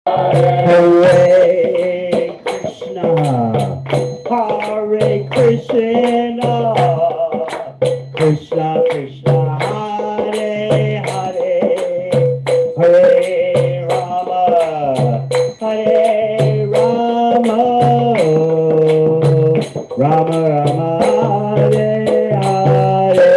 Hare Krishna, Hare Krishna, Krishna Krishna, Hare Hare, Hare Rama, Hare Rama, Rama Rama, Hare Hare.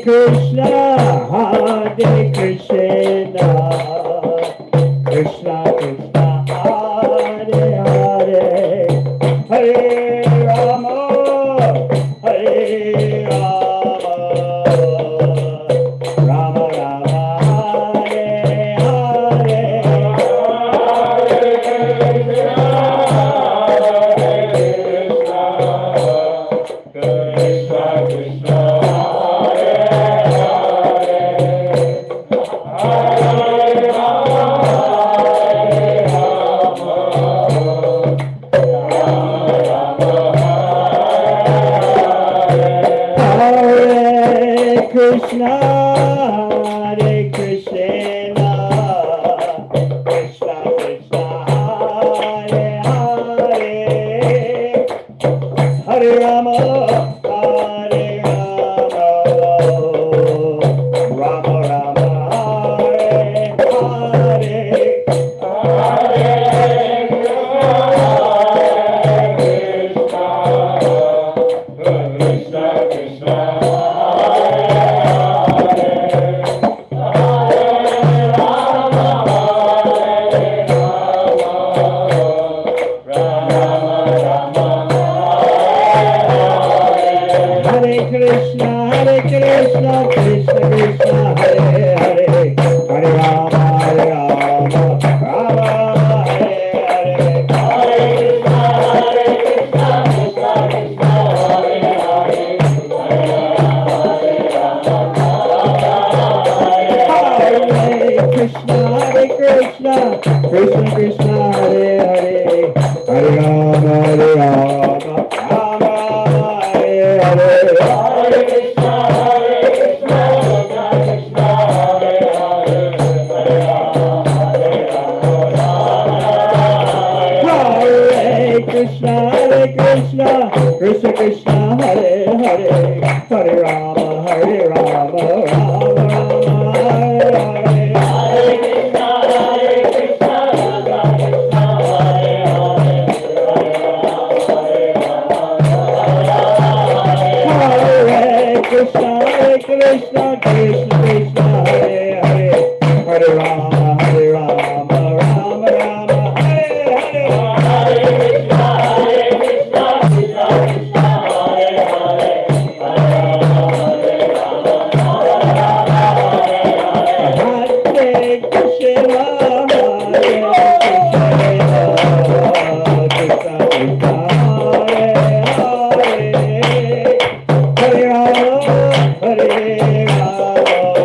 Krishna, Hare Krishna, Krishna Krishna, Hare Hare, Hare Rama, Hare Rama, Rama Rama, Hare Hare. Krishna, Hare Krishna, Krishna Krishna, Hare Hare, Hare Rama, Hare Rama, Rama Rama, Hare Hare. Krishna, Krishna Krishna, Hare Hare, Hare Rama, Rama Hare Hare. Krishna, Krishna Krishna, Hare Hare, Hare Rama, Rama Hare Hare. Krishna, Krishna Krishna, Hare Hare, Hare Rama, Rama Hare Hare. Krishna, Krishna Krishna, Hare Hare, Hare Rama, Rama Hare Hare. Hare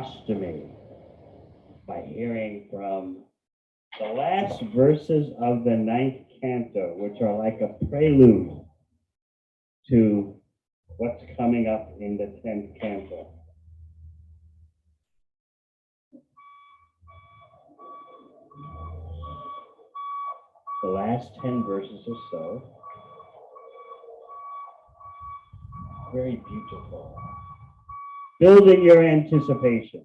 Janmastami by hearing from the last verses of the ninth canto, which are like a prelude to what's coming up in the 10th canto. The last 10 verses or so, very beautiful. Building your anticipation.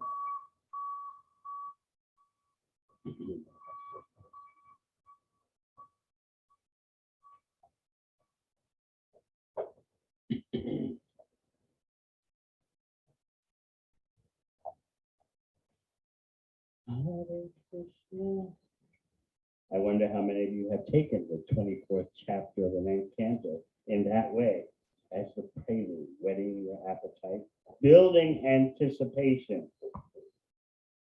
Hare Krishna. I wonder how many of you have taken the 24th chapter of the 9th canto in that way, as the prelude, whetting your appetite, building anticipation.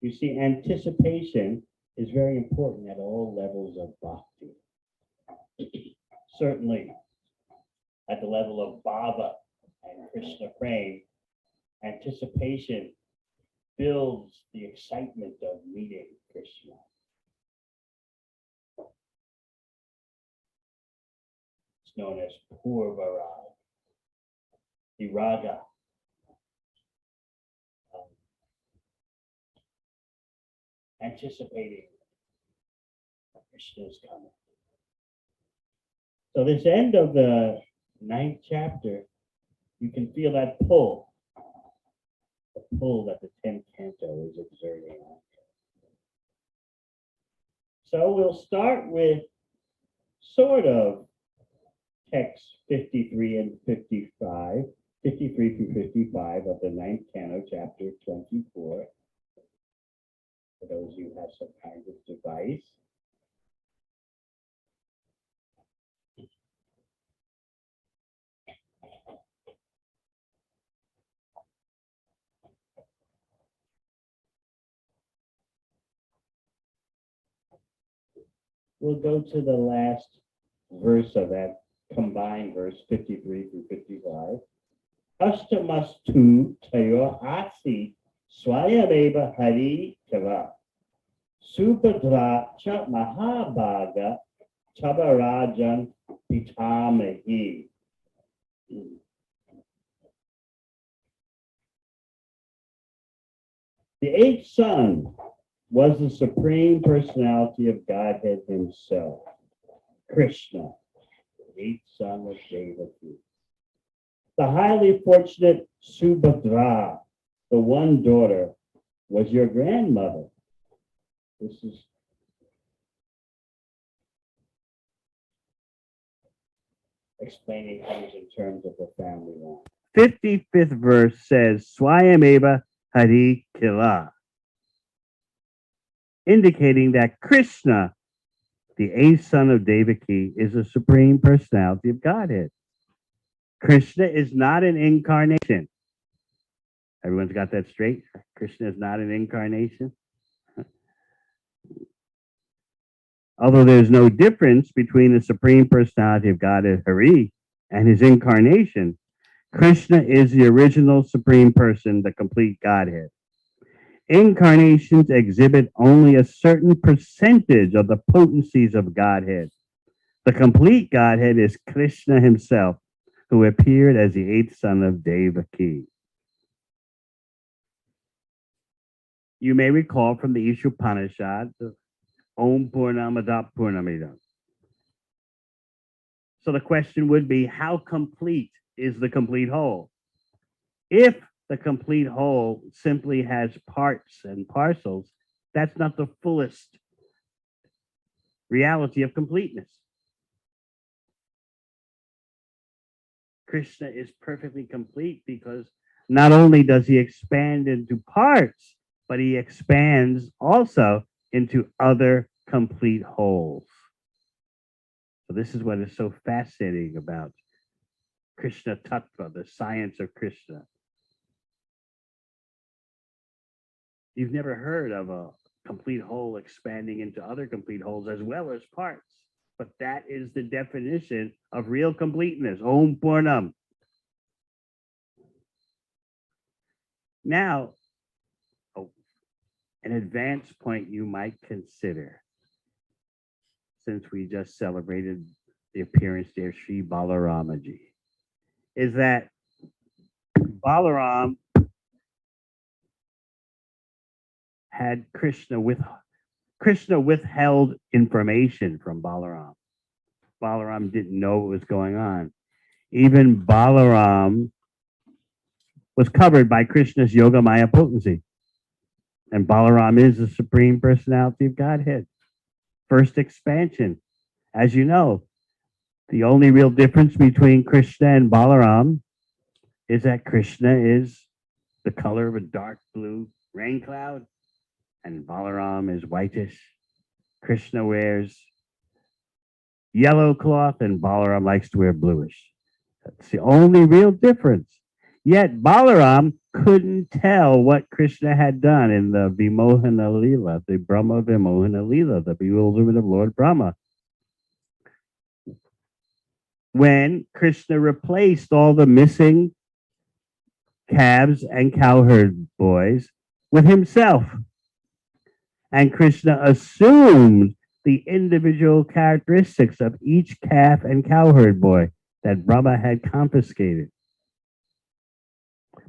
You see, anticipation is very important at all levels of bhakti. Certainly, at the level of bhava and Krishna praying, anticipation builds the excitement of meeting Krishna. It's known as purvarag, the raga. Anticipating Krishna's coming. So this end of the 9th chapter, you can feel that pull, the pull that the 10th canto is exerting on. So we'll start with sort of text 53 and 55, 53 through 55 of the 9th canto, chapter 24. For those who have some kind of device. We'll go to the last verse of that combined verse, 53 through 55. Astamastu tayo asi swayameva hari kava subhadra cha mahabhaga chabarajan pitamahi. The 8th son was the Supreme Personality of Godhead himself, Krishna, the 8th son of Devamrita. The highly fortunate Subhadra, the one daughter, was your grandmother. This is explaining things in terms of the family line. 55th verse says, Swayameva Hari Kila, indicating that Krishna, the 8th son of Devaki, is the Supreme Personality of Godhead. Krishna is not an incarnation. Everyone's got that straight? Krishna is not an incarnation. Although there's no difference between the Supreme Personality of Godhead, Hari, and his incarnation, Krishna is the original Supreme Person, the complete Godhead. Incarnations exhibit only a certain percentage of the potencies of Godhead. The complete Godhead is Krishna himself, who appeared as the 8th son of Devaki. You may recall from the Ishopanishad, Om Purnamada Purnamidam. So the question would be, how complete is the complete whole? If the complete whole simply has parts and parcels, that's not the fullest reality of completeness. Krishna is perfectly complete because not only does he expand into parts, but he expands also into other complete wholes. So this is what is so fascinating about Krishna Tattva, the science of Krishna. You've never heard of a complete whole expanding into other complete wholes as well as parts. But that is the definition of real completeness. Om Purnam. Now, An advanced point you might consider, since we just celebrated the appearance there, Sri Balaramaji, is that Balaram had Krishna withheld information from Balaram. Balaram didn't know what was going on. Even Balaram was covered by Krishna's Yogamaya potency. And Balaram is the Supreme Personality of Godhead. First expansion. As you know, the only real difference between Krishna and Balaram is that Krishna is the color of a dark blue rain cloud, and Balaram is whitish. Krishna wears yellow cloth, and Balaram likes to wear bluish. That's the only real difference. Yet Balaram couldn't tell what Krishna had done in the Vimohana Leela, the Brahma Vimohana Leela, the bewilderment of Lord Brahma. When Krishna replaced all the missing calves and cowherd boys with himself. And Krishna assumed the individual characteristics of each calf and cowherd boy that Brahma had confiscated.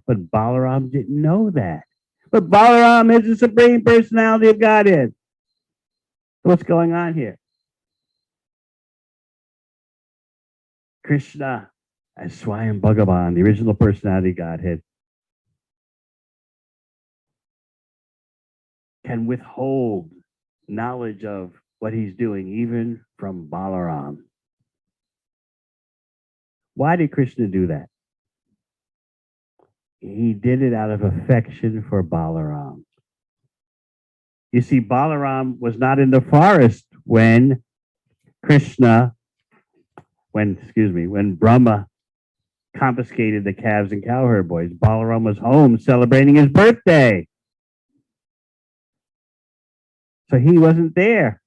But Balaram didn't know that. But Balaram is the Supreme Personality of Godhead. What's going on here? Krishna as Swami Bhagavan, the original personality of Godhead, can withhold knowledge of what he's doing even from Balaram. Why did Krishna do that? He did it out of affection for Balaram. You see, Balaram was not in the forest when Brahma confiscated the calves and cowherd boys. Balaram was home celebrating his birthday. So he wasn't there.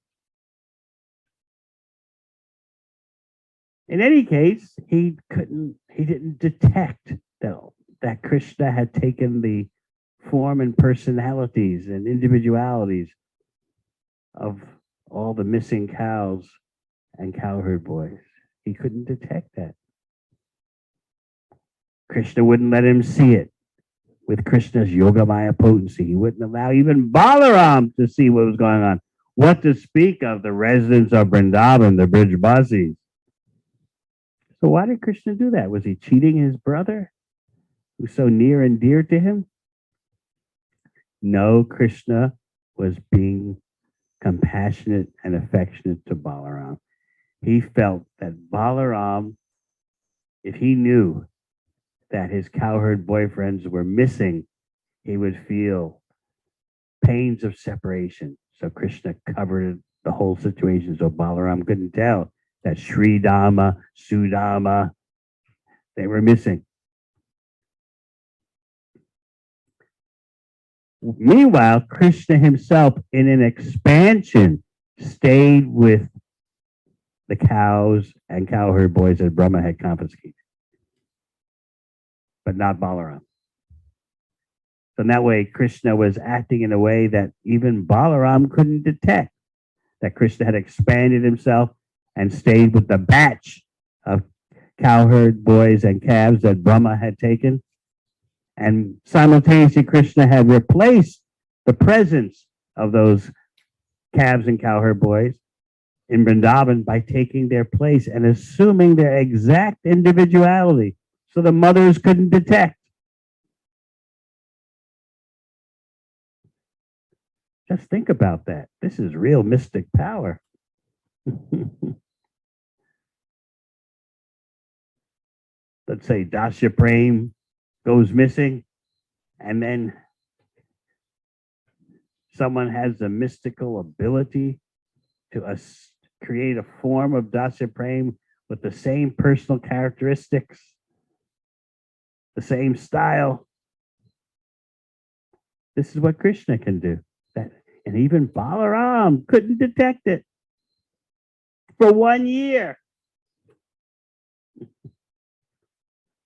In any case, he didn't detect that Krishna had taken the form and personalities and individualities of all the missing cows and cowherd boys. He couldn't detect that. Krishna wouldn't let him see it. With Krishna's Yogamaya potency, he wouldn't allow even Balaram to see what was going on. What to speak of the residents of Vrindavan, the Brijbasis. So why did Krishna do that? Was he cheating his brother, who's so near and dear to him? No, Krishna was being compassionate and affectionate to Balaram. He felt that Balaram, if he knew that his cowherd boyfriends were missing, he would feel pains of separation. So Krishna covered the whole situation so Balaram couldn't tell that Sri Dhamma, Sudama, they were missing. Meanwhile, Krishna himself, in an expansion, stayed with the cows and cowherd boys that Brahma had confiscated, but not Balaram. So in that way, Krishna was acting in a way that even Balaram couldn't detect, that Krishna had expanded himself and stayed with the batch of cowherd boys and calves that Brahma had taken. And simultaneously, Krishna had replaced the presence of those calves and cowherd boys in Vrindavan by taking their place and assuming their exact individuality so the mothers couldn't detect. Just think about that. This is real mystic power. Let's say Dasya Prem goes missing, and then someone has the mystical ability to create a form of Dasya Prem with the same personal characteristics, the same style. This is what Krishna can do. And even Balaram couldn't detect it for 1 year.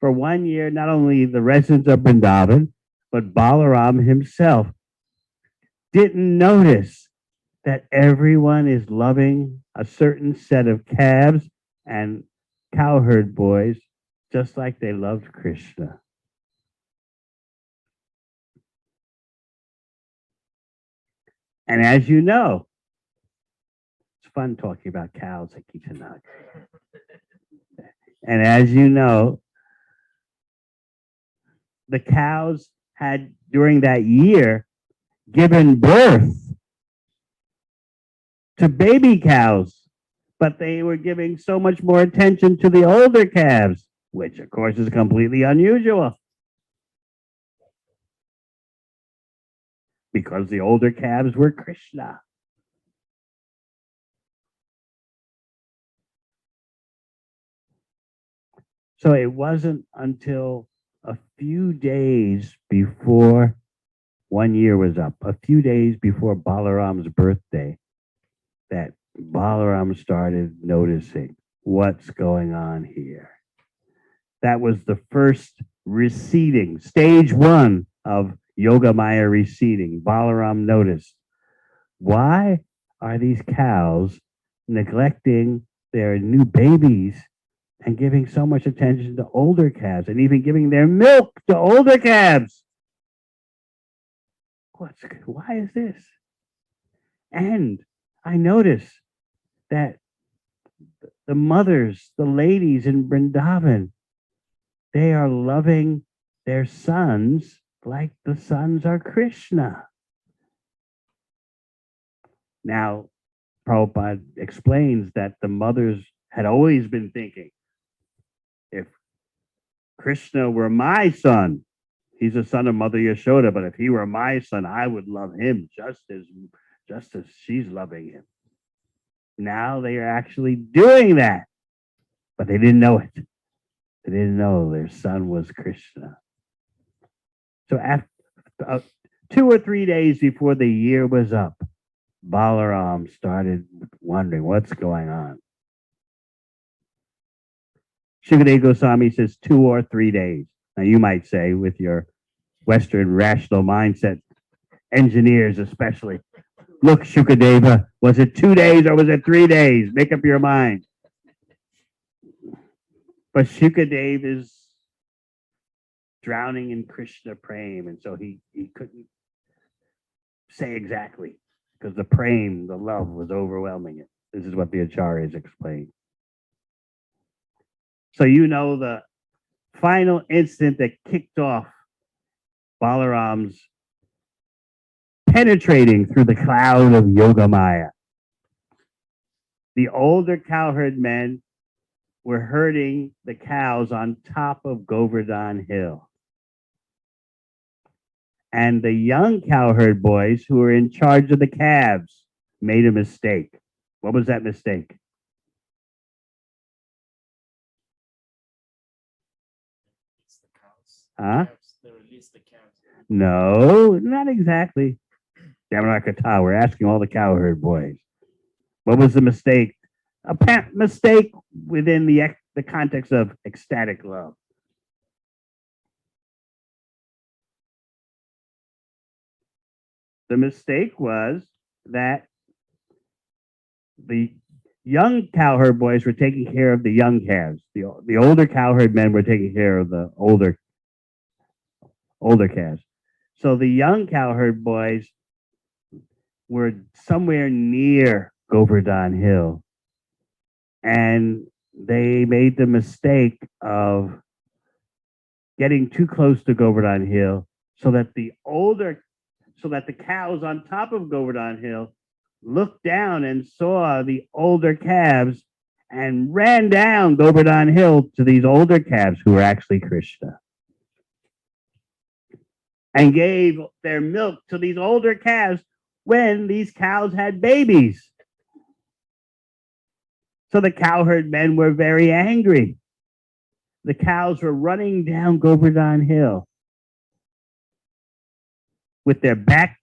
For 1 year, not only the residents of Vrindavan, but Balaram himself didn't notice that everyone is loving a certain set of calves and cowherd boys just like they loved Krishna. And as you know, it's fun talking about cows. I keep saying that. And as you know, the cows had during that year given birth to baby cows, but they were giving so much more attention to the older calves, which of course is completely unusual because the older calves were Krishna. So it wasn't until a few days before 1 year was up, a few days before Balaram's birthday, that Balaram started noticing what's going on here. That was the first receding, stage one of Yoga Maya receding. Balaram noticed, why are these cows neglecting their new babies and giving so much attention to older calves and even giving their milk to older calves? Why is this? And I notice that the mothers, the ladies in Vrindavan, they are loving their sons like the sons are Krishna. Now, Prabhupada explains that the mothers had always been thinking, if Krishna were my son, he's a son of Mother Yashoda, but if he were my son, I would love him just as she's loving him. Now they are actually doing that, but they didn't know it. They didn't know their son was Krishna. So after 2 or 3 days before the year was up, Balaram started wondering what's going on. Shukadeva Goswami says 2 or 3 days. Now you might say, with your Western rational mindset, engineers especially, look, Shukadeva, was it 2 days or was it 3 days? Make up your mind. But Shukadeva is drowning in Krishna prem, and so he couldn't say exactly because the prem, the love, was overwhelming it. This is what the acharyas explain. So you know the final incident that kicked off Balaram's penetrating through the cloud of Yoga Maya. The older cowherd men were herding the cows on top of Govardhan Hill. And the young cowherd boys who were in charge of the calves made a mistake. What was that mistake? Huh? They released the calves. No, not exactly. Devamrita, we're asking all the cowherd boys. What was the mistake? A mistake within the context of ecstatic love. The mistake was that the young cowherd boys were taking care of the young calves. The older cowherd men were taking care of the older calves. So the young cowherd boys were somewhere near Govardhan Hill, and they made the mistake of getting too close to Govardhan Hill so that the cows on top of Govardhan Hill looked down and saw the older calves and ran down Govardhan Hill to these older calves who were actually Krishna and gave their milk to these older calves when these cows had babies. So the cowherd men were very angry. The cows were running down Govardhan Hill with their back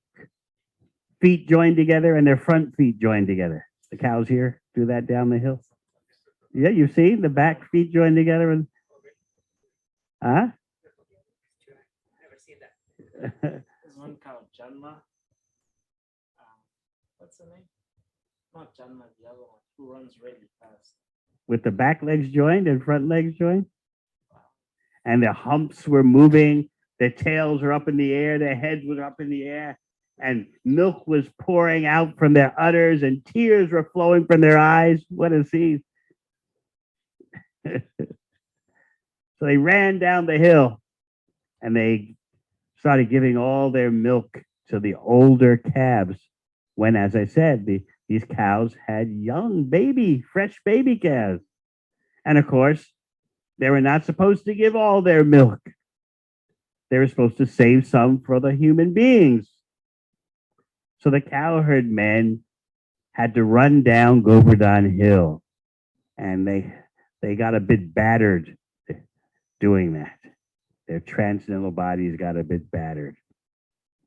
feet joined together and their front feet joined together. The cows here do that down the hill. Yeah, you see the back feet joined together and huh? Never seen that. There's one cow, Janma. what's her name? Not Janma, the other one who runs really fast. With the back legs joined and front legs joined. And the humps were moving. Their tails were up in the air. Their heads were up in the air. And milk was pouring out from their udders and tears were flowing from their eyes. What a scene. So they ran down the hill and they started giving all their milk to the older calves. When, as I said, these cows had young baby, fresh baby calves. And of course, they were not supposed to give all their milk. They were supposed to save some for the human beings. So the cowherd men had to run down Govardhan Hill. And they got a bit battered doing that. Their transcendental bodies got a bit battered.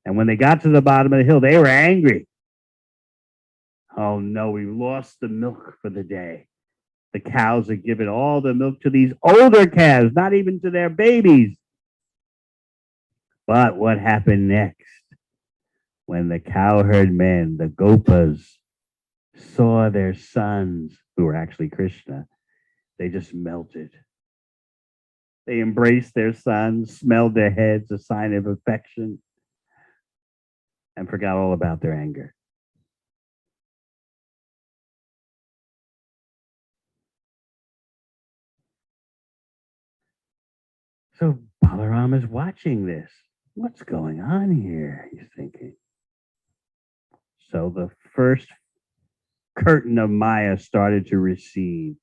And when they got to the bottom of the hill, they were angry. Oh no, we lost the milk for the day. The cows had given all the milk to these older calves, not even to their babies. But what happened next? When the cowherd men, the Gopas, saw their sons, who were actually Krishna, they just melted. They embraced their sons, smelled their heads, a sign of affection, and forgot all about their anger. So Balaram is watching this. What's going on here? He's thinking. So the first curtain of Maya started to recede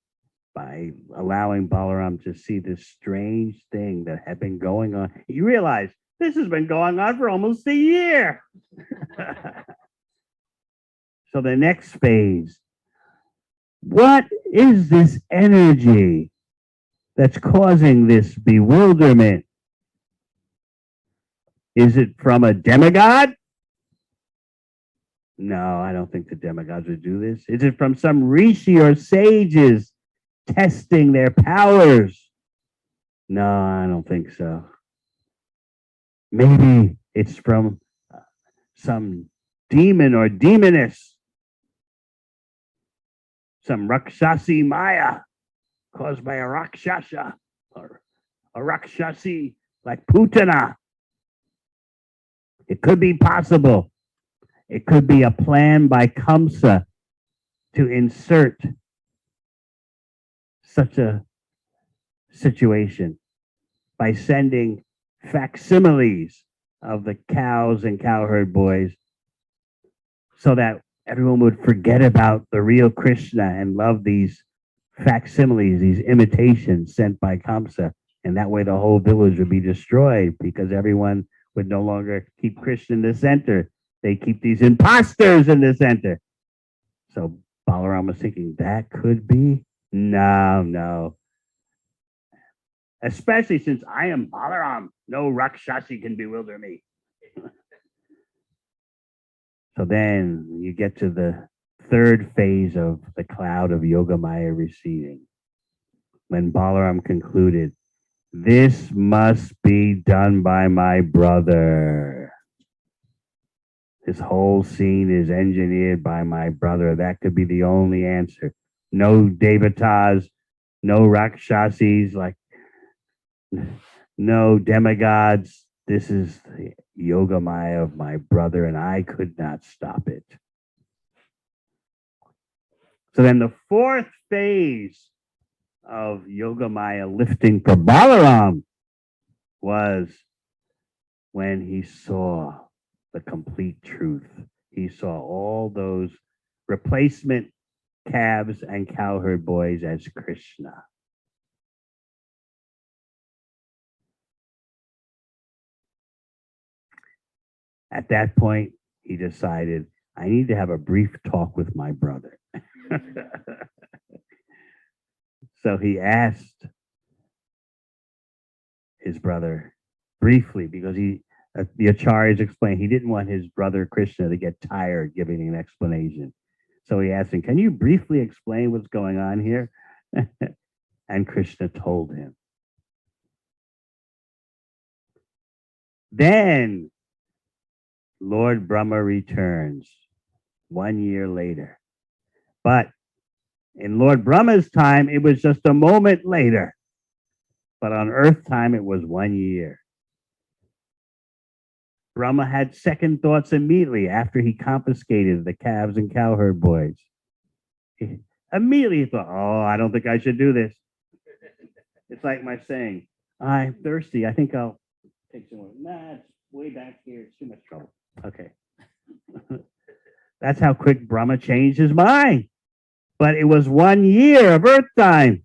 by allowing Balaram to see this strange thing that had been going on. He realized this has been going on for almost a year. So the next phase, what is this energy that's causing this bewilderment? Is it from a demigod? No, I don't think the demigods would do this. Is it from some rishi or sages testing their powers? No, I don't think so. Maybe it's from some demon or demoness, some Rakshasi Maya caused by a Rakshasa or a Rakshasi like Putana. It could be possible. It could be a plan by Kamsa to insert such a situation by sending facsimiles of the cows and cowherd boys so that everyone would forget about the real Krishna and love these facsimiles, these imitations sent by Kamsa. And that way the whole village would be destroyed because everyone would no longer keep Krishna in the center. They keep these imposters in the center. So Balaram was thinking, that could be? No. Especially since I am Balaram. No Rakshasi can bewilder me. So then you get to the third phase of the cloud of Yogamaya receding. When Balaram concluded, this must be done by my brother. This whole scene is engineered by my brother. That could be the only answer. No devatas, no rakshasis, no demigods. This is the Yogamaya of my brother, and I could not stop it. So then the fourth phase of Yogamaya lifting for Balaram was when he saw the complete truth. He saw all those replacement calves and cowherd boys as Krishna. At that point, he decided, I need to have a brief talk with my brother. So he asked his brother briefly, because the acharyas explained he didn't want his brother Krishna to get tired giving an explanation. So he asked him, can you briefly explain what's going on here? And Krishna told him. Then Lord Brahma returns 1 year later. But in Lord Brahma's time, it was just a moment later. But on Earth time, it was 1 year. Brahma had second thoughts immediately after he confiscated the calves and cowherd boys. He immediately thought, oh, I don't think I should do this. It's like my saying, I'm thirsty. I think I'll take some more. Nah, it's way back here. It's too much trouble. Okay. That's how quick Brahma changed his mind. But it was 1 year of Earth time.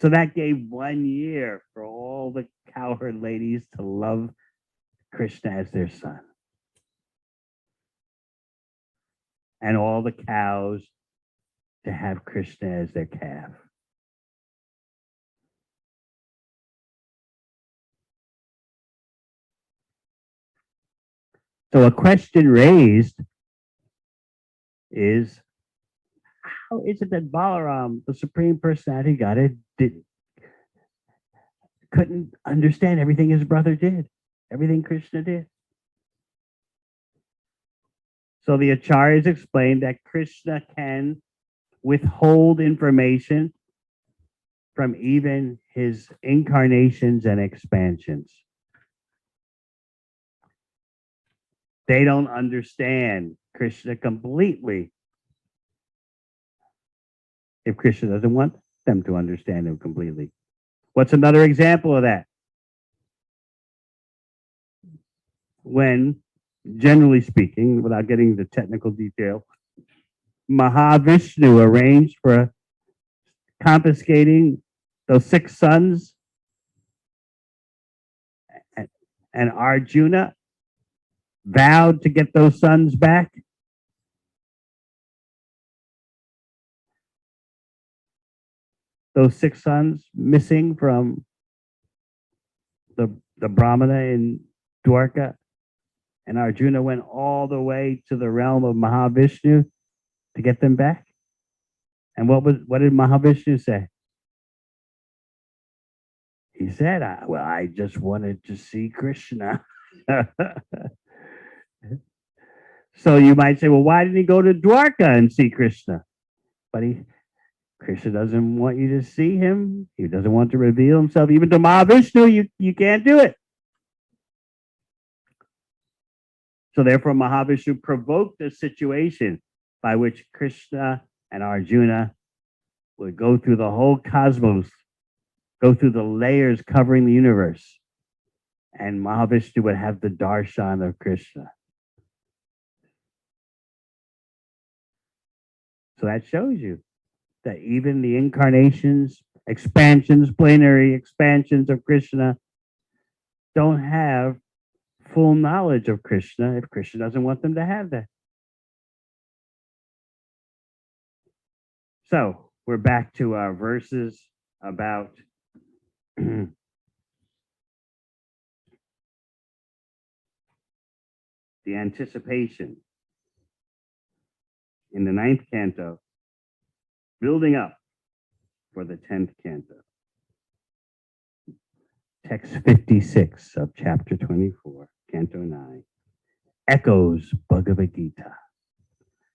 So that gave 1 year for all the cowherd ladies to love Krishna as their son. And all the cows to have Krishna as their calf. So a question raised is, how is it that Balaram, the Supreme Personality of Godhead, couldn't understand everything his brother did, everything Krishna did? So the Acharyas explained that Krishna can withhold information from even his incarnations and expansions. They don't understand Krishna completely if Krishna doesn't want them to understand him completely. What's another example of that? When, generally speaking, without getting into technical detail, Mahavishnu arranged for confiscating those 6 sons, and Arjuna vowed to get those sons back. Those 6 sons missing from the Brahmana in Dwarka, and Arjuna went all the way to the realm of Mahavishnu to get them back. And what did Mahavishnu say? He said, well, I just wanted to see Krishna. So you might say, well, why didn't he go to Dwarka and see Krishna? But Krishna doesn't want you to see him. He doesn't want to reveal himself. Even to Mahavishnu, you can't do it. So therefore, Mahavishnu provoked a situation by which Krishna and Arjuna would go through the whole cosmos, go through the layers covering the universe, and Mahavishnu would have the darshan of Krishna. So that shows you that even the incarnations, expansions, plenary expansions of Krishna don't have full knowledge of Krishna if Krishna doesn't want them to have that. So we're back to our verses about the anticipation in the 9th canto, building up for the 10th canto. Text 56 of chapter 24, canto 9, echoes Bhagavad Gita.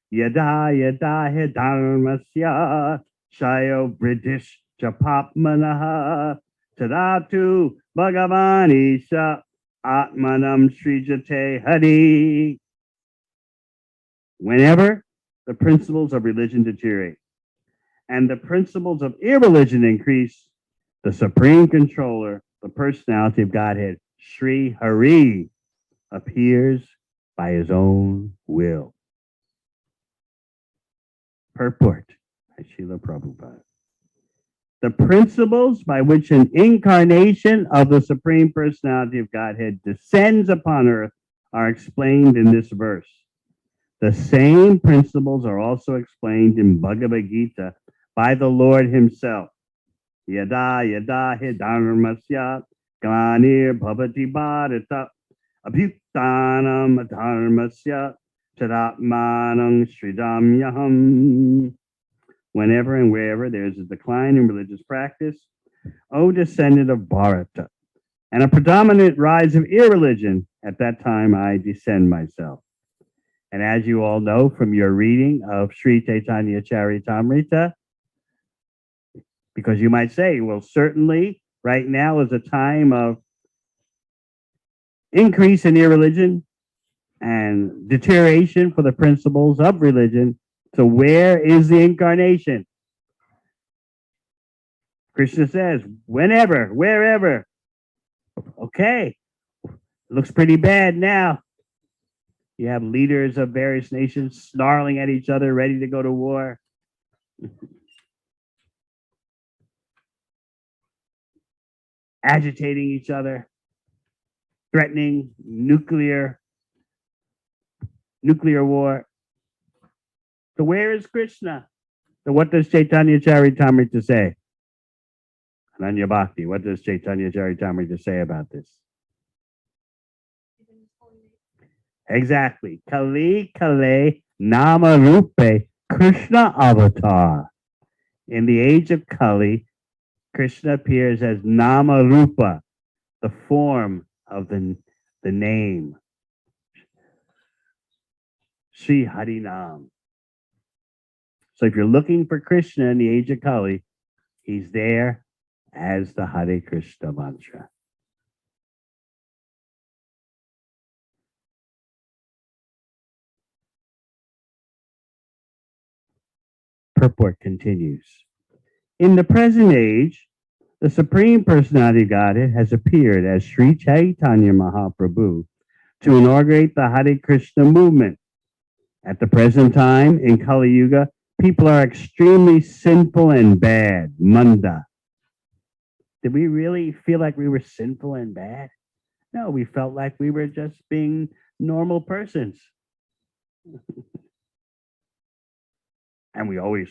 Yada yada he dharmasya shayo british japapmanaha tadatu bhagavanisha atmanam srijate hari. Whenever the principles of religion deteriorate and the principles of irreligion increase, the Supreme Controller, the Personality of Godhead, Sri Hari, appears by his own will. Purport by Srila Prabhupada. The principles by which an incarnation of the Supreme Personality of Godhead descends upon earth are explained in this verse. The same principles are also explained in Bhagavad Gita by the Lord himself. Yada yada hi dharmasya glanir bhavati bharata abhyuktanam dharmasya tadatmanam sridamyaham. Whenever and wherever there is a decline in religious practice, O descendant of Bharata, and a predominant rise of irreligion, at that time I descend myself. And as you all know from your reading of Sri Chaitanya Charitamrita, because you might say, well, certainly right now is a time of increase in irreligion and deterioration for the principles of religion. So where is the incarnation? Krishna says, whenever, wherever. Okay, looks pretty bad now. You have leaders of various nations snarling at each other, ready to go to war. Agitating each other, threatening nuclear war. So where is Krishna? So what does Chaitanya Charitamrita say? Ananya Bhakti, what does Chaitanya Charitamrita say about this? Exactly. Kali Kale Nama Rupe Krishna Avatar. In the age of Kali, Krishna appears as Nama Rupa, the form of the name. Sri Harinam. So if you're looking for Krishna in the age of Kali, he's there as the Hare Krishna mantra. Purport continues. In the present age, the Supreme Personality of Godhead has appeared as Sri Chaitanya Mahaprabhu to inaugurate the Hare Krishna movement. At the present time, in Kali Yuga, people are extremely sinful and bad, manda. Did we really feel like we were sinful and bad? No, we felt like we were just being normal persons. And we always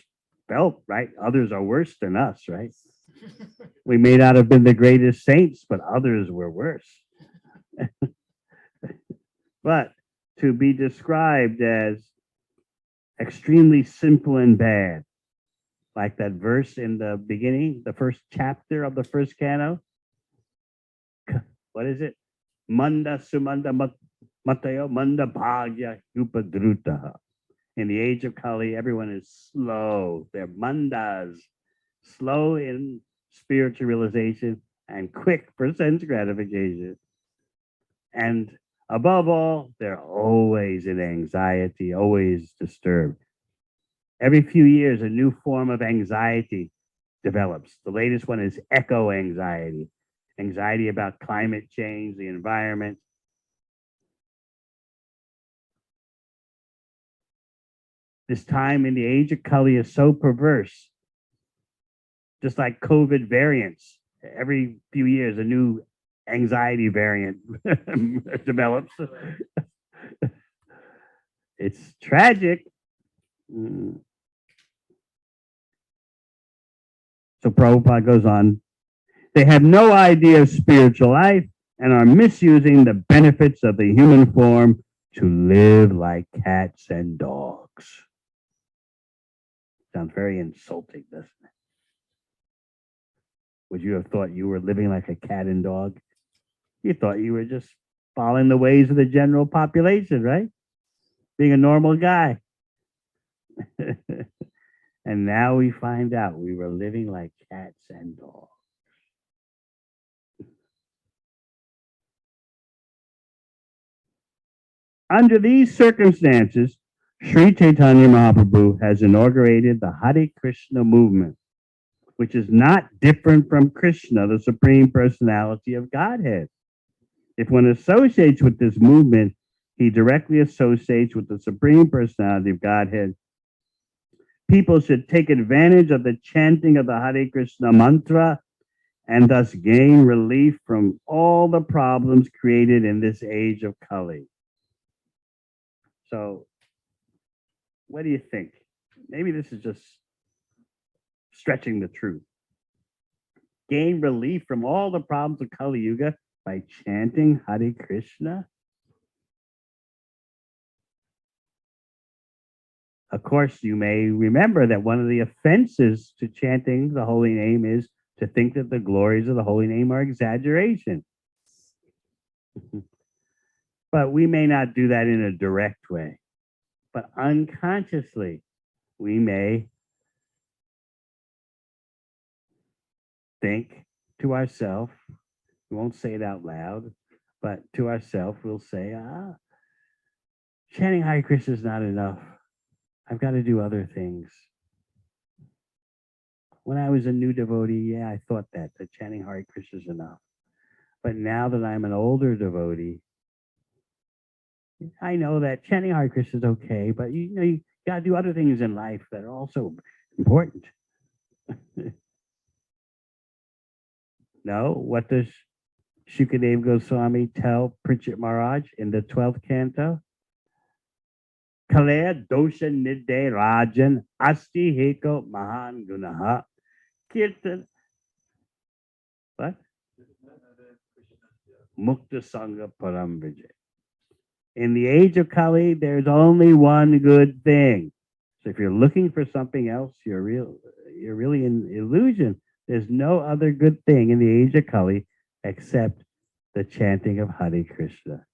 felt, right? Others are worse than us, right? We may not have been the greatest saints, but others were worse. But to be described as extremely sinful and bad, like that verse in the beginning, the first chapter of the first canto. What is it? Manda sumanda matayo manda bhagya upadruta. In the age of Kali, everyone is slow. They're mandas, slow in spiritual realization and quick for sense gratification. And above all, they're always in anxiety, always disturbed. Every few years, a new form of anxiety develops. The latest one is eco anxiety, anxiety about climate change, the environment. This time in the age of Kali is so perverse, just like COVID variants. Every few years, a new anxiety variant develops. It's tragic. So Prabhupada goes on, they have no idea of spiritual life and are misusing the benefits of the human form to live like cats and dogs. Sounds very insulting, doesn't it? Would you have thought you were living like a cat and dog? You thought you were just following the ways of the general population, right? Being a normal guy. And now we find out we were living like cats and dogs. Under these circumstances, Sri Chaitanya Mahaprabhu has inaugurated the Hare Krishna movement, which is not different from Krishna, the Supreme Personality of Godhead. If one associates with this movement, he directly associates with the Supreme Personality of Godhead. People should take advantage of the chanting of the Hare Krishna mantra and thus gain relief from all the problems created in this age of Kali. So, what do you think? Maybe this is just stretching the truth. Gain relief from all the problems of Kali Yuga by chanting Hare Krishna? Of course, you may remember that one of the offenses to chanting the holy name is to think that the glories of the holy name are exaggeration. But we may not do that in a direct way. But unconsciously, we may think to ourselves, we won't say it out loud, but to ourselves, we'll say, chanting Hare Krishna is not enough. I've got to do other things. When I was a new devotee, yeah, I thought that chanting Hare Krishna is enough. But now that I'm an older devotee, I know that chanting Hare Krishna is okay, but you got to do other things in life that are also important. No, what does Shukadeva Goswami tell Pritchett Maharaj in the 12th canto? Kalaya dosha nidde rajan asti heko mahan gunaha kirtan. What? Mukta Sangha Param Vijay. In the age of Kali, there's only one good thing. So if you're looking for something else, you're really in illusion. There's no other good thing in the age of Kali except the chanting of Hare Krishna.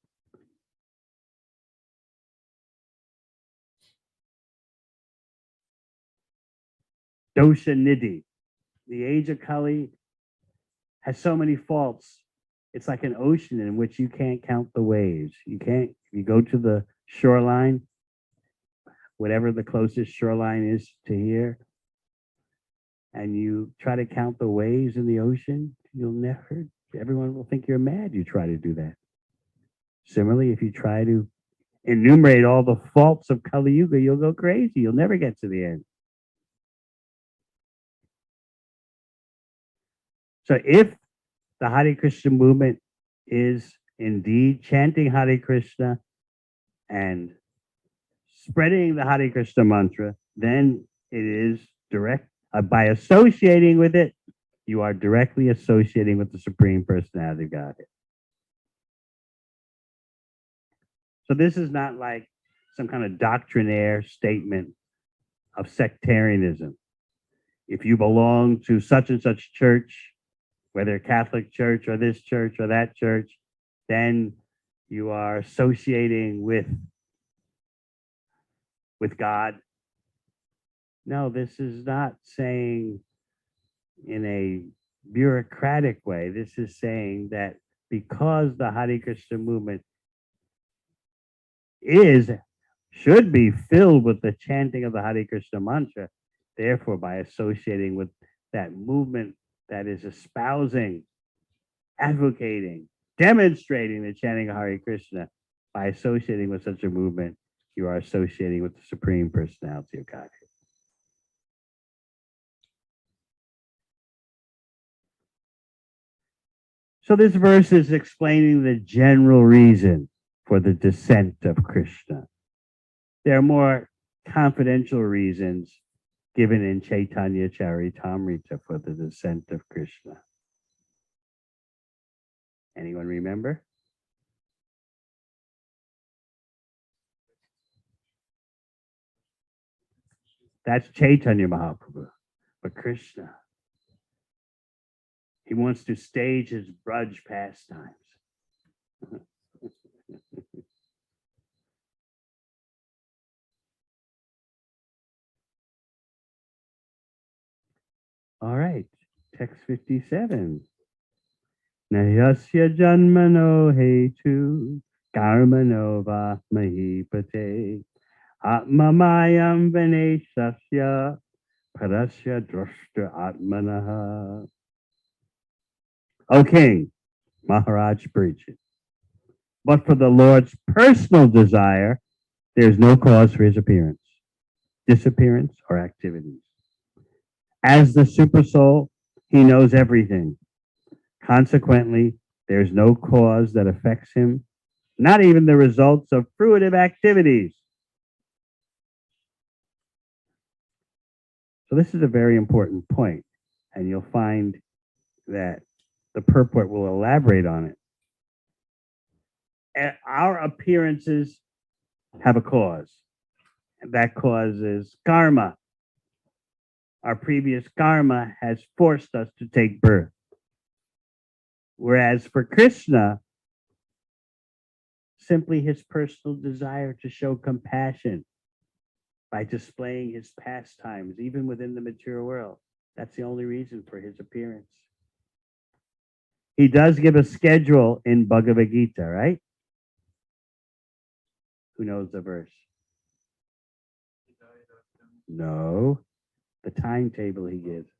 Dosha Nidhi. The age of Kali has so many faults. It's like an ocean in which you can't count the waves. If you go to the shoreline, whatever the closest shoreline is to here, and you try to count the waves in the ocean, everyone will think you're mad you try to do that. Similarly, if you try to enumerate all the faults of Kali Yuga, you'll go crazy. You'll never get to the end. So if the Hare Krishna movement is indeed chanting Hare Krishna and spreading the Hare Krishna mantra, then it is direct. By associating with it, you are directly associating with the Supreme Personality of Godhead. So this is not like some kind of doctrinaire statement of sectarianism. If you belong to such and such church, whether Catholic church or this church or that church, then you are associating with God. No, this is not saying in a bureaucratic way. This is saying that because the Hare Krishna movement should be filled with the chanting of the Hare Krishna mantra, therefore, by associating with that movement that is espousing, advocating, demonstrating the chanting of Hare Krishna, by associating with such a movement, you are associating with the Supreme Personality of Godhead. So this verse is explaining the general reason for the descent of Krishna. There are more confidential reasons given in Chaitanya Charitamrita for the descent of Krishna. Anyone remember? That's Chaitanya Mahaprabhu. But Krishna, he wants to stage his Braj pastimes. All right, text 57. Nayasya janmano hetu karmano va mahipate atmamayam vaneshasya parasya drashta atmanaha. O king, Maharaj preaching. But for the Lord's personal desire, there's no cause for his appearance, disappearance, or activities. As the supersoul, he knows everything. Consequently, there's no cause that affects him, not even the results of fruitive activities. So this is a very important point, and you'll find that the purport will elaborate on it. Our appearances have a cause, and that cause is karma. Our previous karma has forced us to take birth. Whereas for Krishna, simply his personal desire to show compassion by displaying his pastimes, even within the material world. That's the only reason for his appearance. He does give a schedule in Bhagavad Gita, right? Who knows the verse? No, the timetable he gives.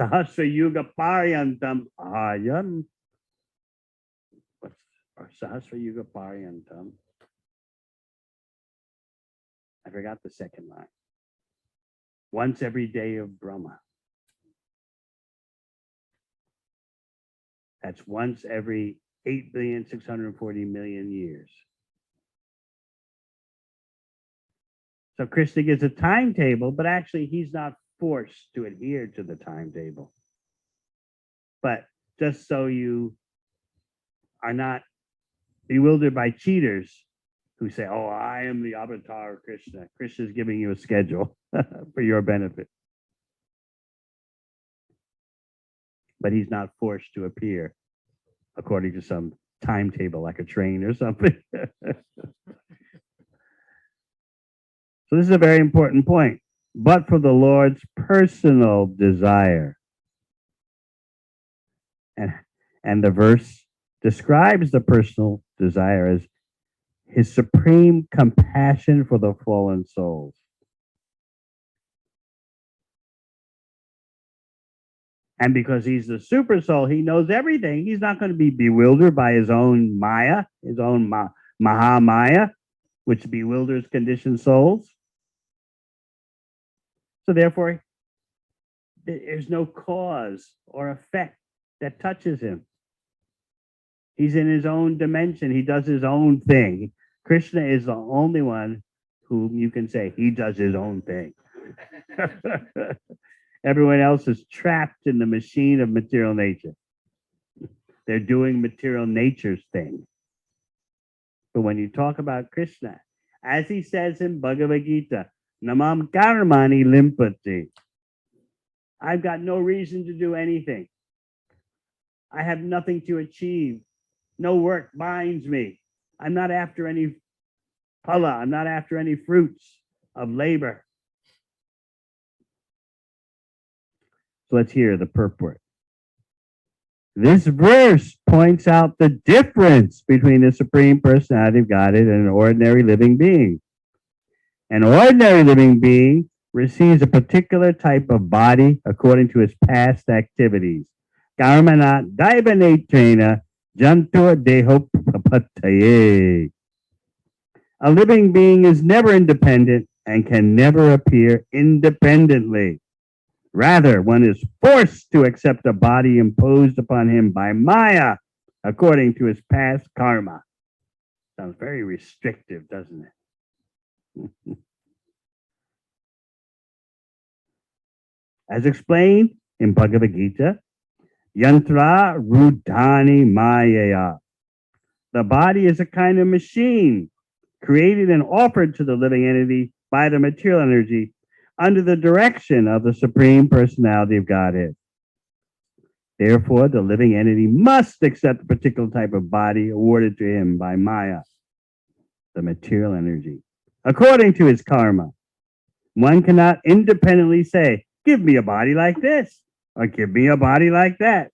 Sahasra Yuga Paryantam Ayam. What's Sahasra Yuga Paryantam? I forgot the second line. Once every day of Brahma. That's once every 8,640,000,000 years. So Krishna gives a timetable, but actually he's not forced to adhere to the timetable. But just so you are not bewildered by cheaters who say, oh, I am the avatar of Krishna. Krishna is giving you a schedule for your benefit. But he's not forced to appear according to some timetable like a train or something. So this is a very important point. But for the Lord's personal desire. And the verse describes the personal desire as his supreme compassion for the fallen souls. And because he's the super soul, he knows everything. He's not going to be bewildered by his own Maya, his own Mahamaya, which bewilders conditioned souls. So therefore, there's no cause or effect that touches him. He's in his own dimension. He does his own thing. Krishna is the only one whom you can say he does his own thing. Everyone else is trapped in the machine of material nature. They're doing material nature's thing. But when you talk about Krishna, as he says in Bhagavad Gita, Namam Karmani Limpati. I've got no reason to do anything. I have nothing to achieve. No work binds me. I'm not after any phala. I'm not after any fruits of labor. So let's hear the purport. This verse points out the difference between the Supreme Personality of Godhead and an ordinary living being. An ordinary living being receives a particular type of body according to his past activities. Karmana daivanetrena jantur dehopataye. A living being is never independent and can never appear independently. Rather, one is forced to accept a body imposed upon him by Maya according to his past karma. Sounds very restrictive, doesn't it? As explained in Bhagavad Gita, Yantra Rudhani Mayaya. The body is a kind of machine created and offered to the living entity by the material energy under the direction of the Supreme Personality of Godhead. Therefore, the living entity must accept a particular type of body awarded to him by Maya, the material energy, according to his karma. One cannot independently say, give me a body like this, or give me a body like that.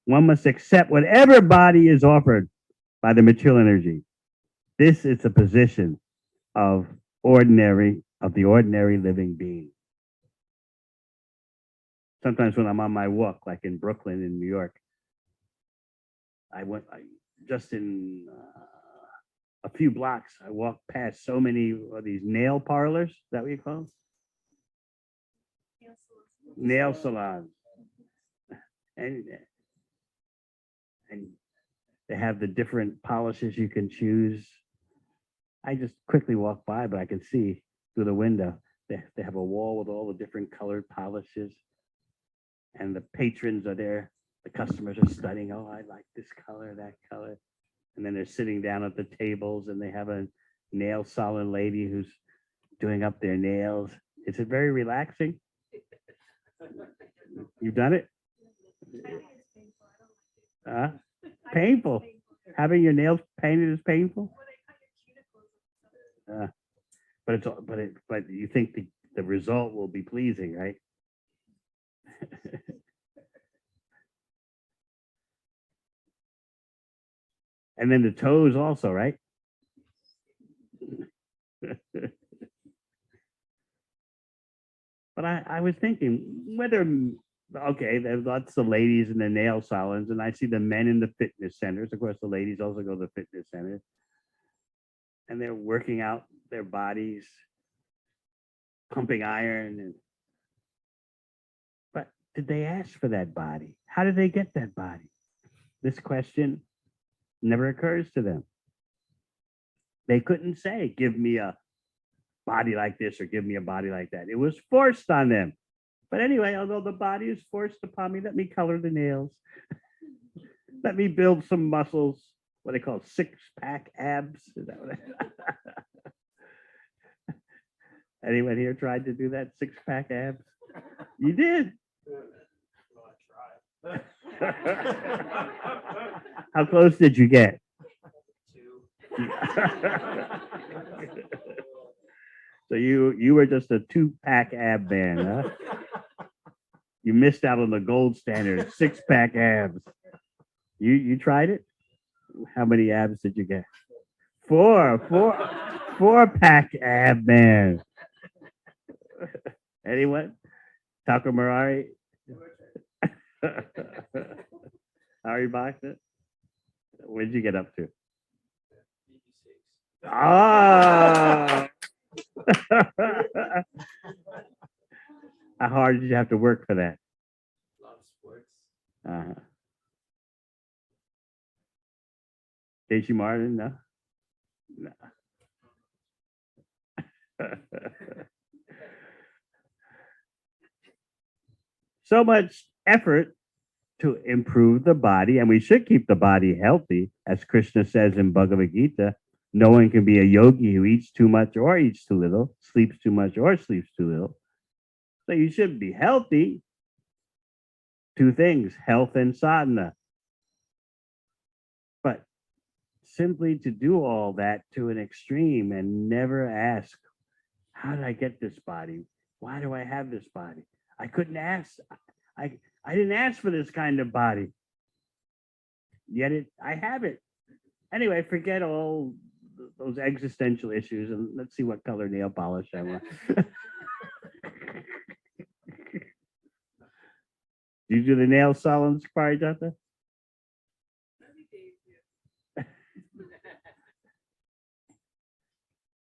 One must accept whatever body is offered by the material energy. This is the position of the ordinary living being. Sometimes when I'm on my walk, like in Brooklyn in New York, just in a few blocks, I walked past so many of these nail parlors. Is that what you call them? Nail salons. And they have the different polishes you can choose. I just quickly walk by, but I can see through the window. They have a wall with all the different colored polishes. And the patrons are there. The customers are studying, oh, I like this color, that color. And then they're sitting down at the tables and they have a nail salon lady who's doing up their nails. Is it very relaxing? You've done it? Painful. Having your nails painted is painful? but you think the result will be pleasing, right? And then the toes also, right? But I was thinking whether, okay, there's lots of ladies in the nail salons, and I see the men in the fitness centers. Of course, the ladies also go to the fitness centers, and they're working out their bodies, pumping iron. But did they ask for that body? How did they get that body? This question never occurs to them. They couldn't say, give me a body like this or give me a body like that. It was forced on them. But anyway, although the body is forced upon me, let me color the nails. Let me build some muscles, what they call six-pack abs. Is that what anyone here tried to do that six-pack abs? You did. How close did you get? 2. So you were just a 2-pack ab man, huh? You missed out on the gold standard, 6-pack abs. You tried it? How many abs did you get? 4-pack ab man. Anyone? Taco Marari? Harry Bachman? What did you get up to? Ah! How hard did you have to work for that? A lot of sports. Casey Martin, no? No. So much effort to improve the body, and we should keep the body healthy, as Krishna says in Bhagavad Gita. No one can be a yogi who eats too much or eats too little, sleeps too much or sleeps too little. So you should be healthy. 2 things, health and sadhana. But simply to do all that to an extreme and never ask, how did I get this body? Why do I have this body? I couldn't ask. I didn't ask for this kind of body. Yet I have it. Anyway, forget all those existential issues and let's see what color nail polish I want. Do you do the nail salons, Parijata?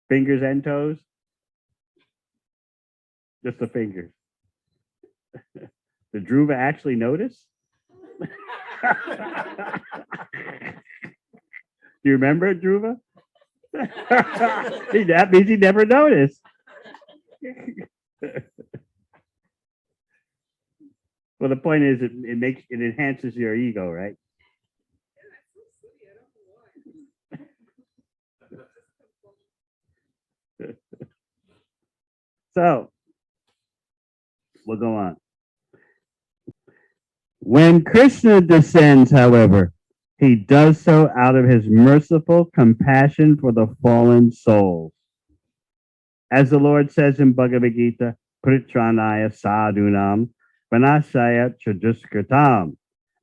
Fingers and toes? Just the fingers. Did Dhruva actually notice? Do you remember Dhruva? That means he never noticed. Well, the point is, it enhances your ego, right? So we'll go on. When Krishna descends, however, he does so out of his merciful compassion for the fallen souls. As the Lord says in Bhagavad Gita, Pritranaya sadhunam vanashaya chaduskritam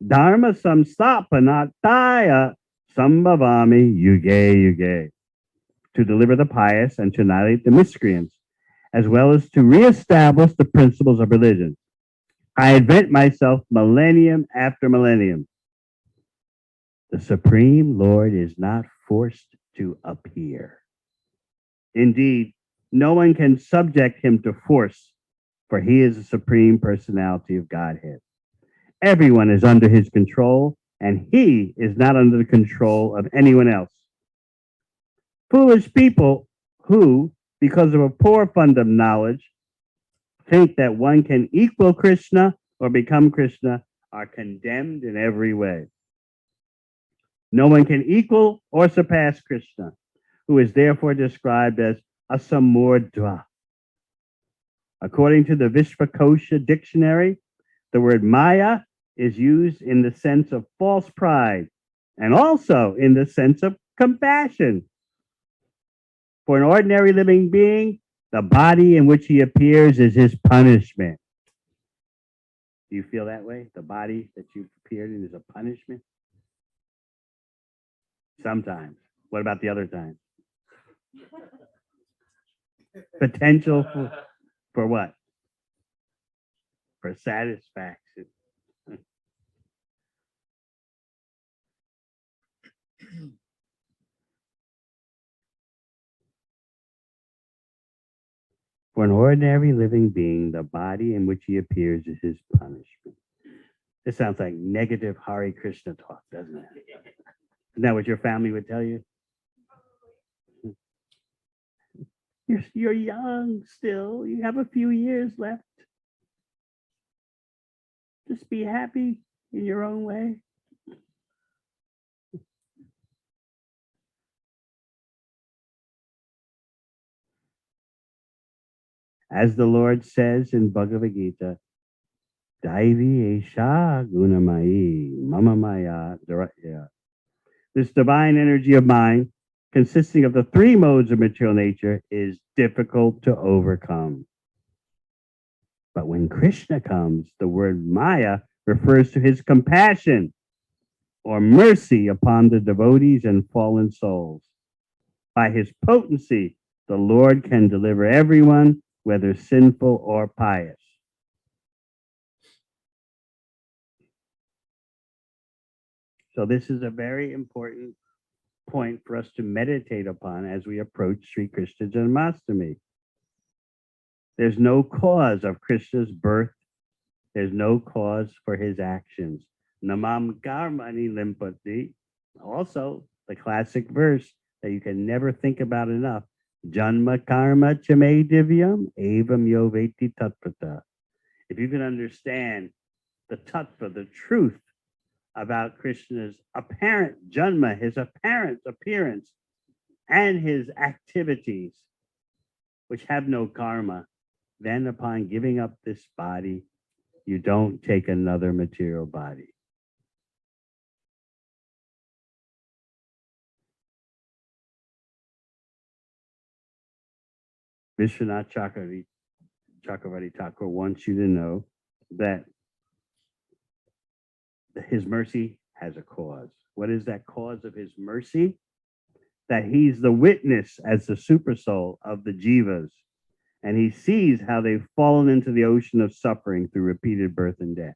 dharma samstapanataya sambhavami yuge yuge, to deliver the pious and to annihilate the miscreants, as well as to reestablish the principles of religion. I invent myself millennium after millennium. The Supreme Lord is not forced to appear. Indeed, no one can subject him to force, for he is the Supreme Personality of Godhead. Everyone is under his control, and he is not under the control of anyone else. Foolish people who, because of a poor fund of knowledge, think that one can equal Krishna or become Krishna are condemned in every way. No one can equal or surpass Krishna, who is therefore described as a samurdha. According to the Vishvakosha dictionary, the word Maya is used in the sense of false pride and also in the sense of compassion. For an ordinary living being, the body in which he appears is his punishment. Do you feel that way? The body that you've appeared in is a punishment? Sometimes. What about the other times? Potential for what? For satisfaction. For an ordinary living being, the body in which he appears is his punishment. This sounds like negative Hare Krishna talk, doesn't it? Isn't that what your family would tell you? You're young still. You have a few years left. Just be happy in your own way. As the Lord says in Bhagavad Gita, Daivi Esha Gunamai Mama Maya Dharatya. This divine energy of mine, consisting of the three modes of material nature, is difficult to overcome. But when Krishna comes, the word Maya refers to his compassion or mercy upon the devotees and fallen souls. By his potency, the Lord can deliver everyone, whether sinful or pious. So this is a very important point for us to meditate upon as we approach Sri Krishna Janmastami. There's no cause of Krishna's birth. There's no cause for his actions. Namam karmani limpati. Also, the classic verse that you can never think about enough. Janma karma chame divyam evam yoveti tattvata. If you can understand the tattva, the truth about Krishna's apparent janma, his apparent appearance, and his activities, which have no karma, then upon giving up this body, you don't take another material body. Vishwanath Chakravarti Thakur wants you to know that his mercy has a cause. What is that cause of his mercy? That he's the witness as the super soul of the jivas, and he sees how they've fallen into the ocean of suffering through repeated birth and death.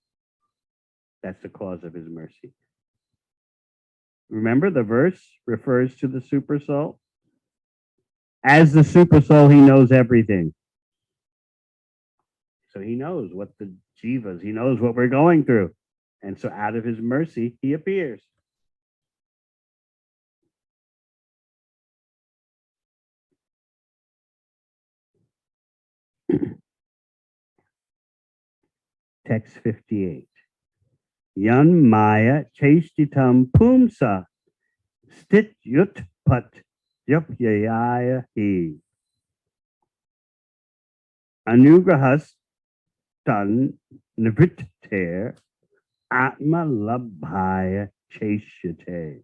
That's the cause of his mercy. Remember, the verse refers to the super soul. As the super soul, he knows everything. So he knows what the jivas, he knows what we're going through. And so out of his mercy, he appears. Text 58. Yan maya chestitam pumsa stit yut pat yapyaya he. Anugrahas tan nivritter atma labhaya cheshyate.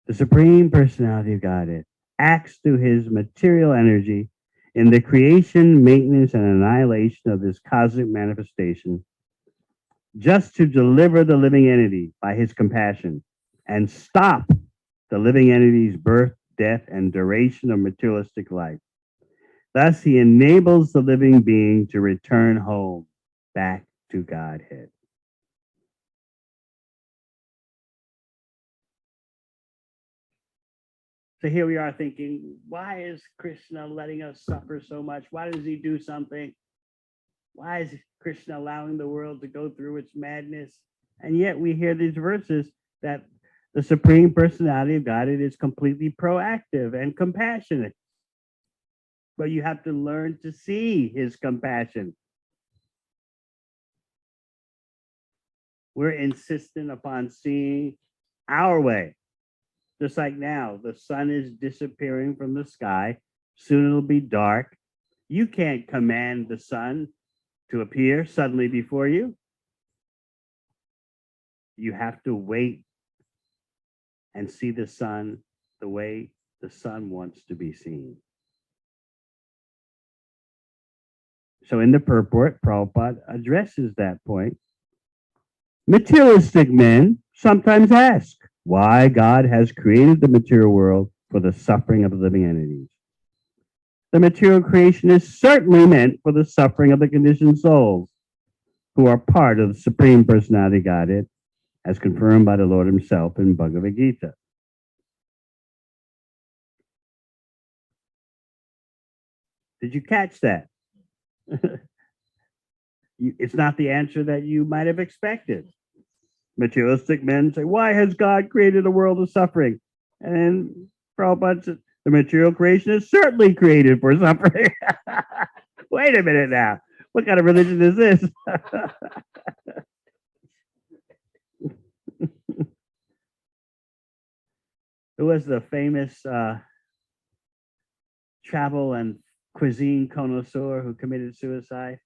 The Supreme Personality of Godhead acts through his material energy in the creation, maintenance, and annihilation of this cosmic manifestation, just to deliver the living entity by his compassion and stop the living entity's birth, death, and duration of materialistic life. Thus, he enables the living being to return home, back to Godhead. So here we are thinking, why is Krishna letting us suffer so much? Why does he do something? Why is Krishna allowing the world to go through its madness? And yet we hear these verses that the Supreme Personality of Godhead is completely proactive and compassionate. But you have to learn to see his compassion. We're insistent upon seeing our way. Just like now, the sun is disappearing from the sky. Soon it'll be dark. You can't command the sun to appear suddenly before you. You have to wait and see the sun the way the sun wants to be seen. So in the purport, Prabhupada addresses that point. Materialistic men sometimes ask why God has created the material world for the suffering of the living entities. The material creation is certainly meant for the suffering of the conditioned souls, who are part of the Supreme Personality Godhead, as confirmed by the Lord himself in Bhagavad Gita. Did you catch that? It's not the answer that you might have expected. Materialistic men say, why has God created a world of suffering? And Prabhupada said, the material creation is certainly created for suffering. Wait a minute now. What kind of religion is this? Who was the famous travel and cuisine connoisseur who committed suicide?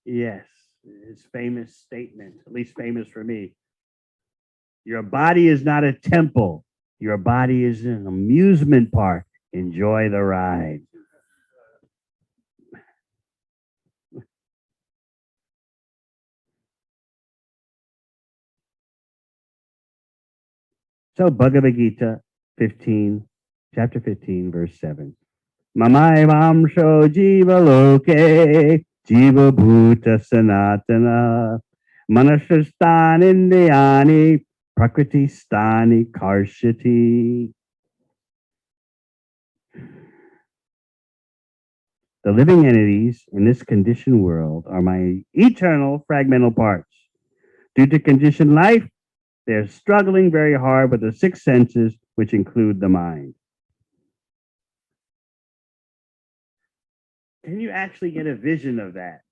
Yes, his famous statement, at least famous for me. Your body is not a temple. Your body is an amusement park. Enjoy the ride. So Bhagavad Gita 15, chapter 15, verse 7. Mamaivamsho jiva loke jiva bhuta sanatana manashastan indiyani prakriti stani karshati. The living entities in this conditioned world are my eternal fragmental parts. Due to conditioned life, they're struggling very hard with the six senses, which include the mind. Can you actually get a vision of that?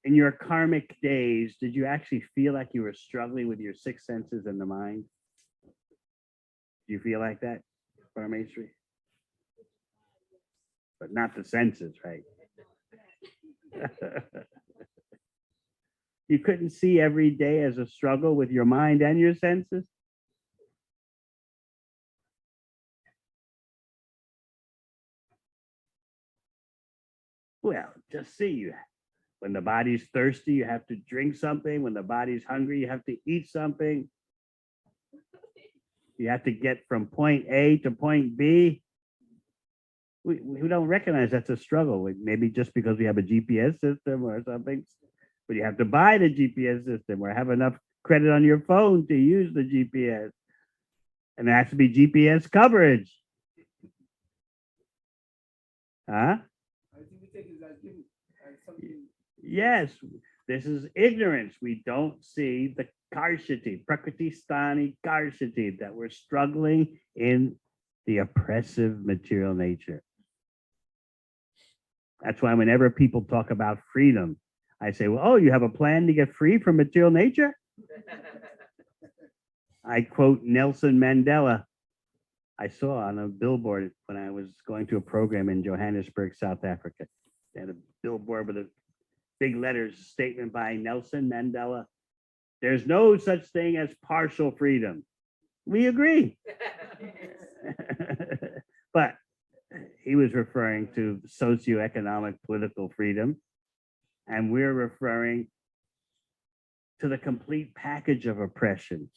In your karmic days, did you actually feel like you were struggling with your six senses and the mind? Do you feel like that, Parameshwari? But not the senses, right? You couldn't see every day as a struggle with your mind and your senses? Well, just see you. When the body's thirsty, you have to drink something. When the body's hungry, you have to eat something. You have to get from point A to point B. We don't recognize that's a struggle. Maybe just because we have a GPS system or something, but you have to buy the GPS system or have enough credit on your phone to use the GPS. And there has to be GPS coverage. Huh? Yes, this is ignorance. We don't see the karshati, prakriti stani karshati, that we're struggling in the oppressive material nature. That's why whenever people talk about freedom, I say, well, oh, you have a plan to get free from material nature? I quote Nelson Mandela. I saw on a billboard when I was going to a program in Johannesburg, South Africa. They had a billboard with a big letters statement by Nelson Mandela. There's no such thing as partial freedom. We agree. But he was referring to socioeconomic political freedom, and we're referring to the complete package of oppression,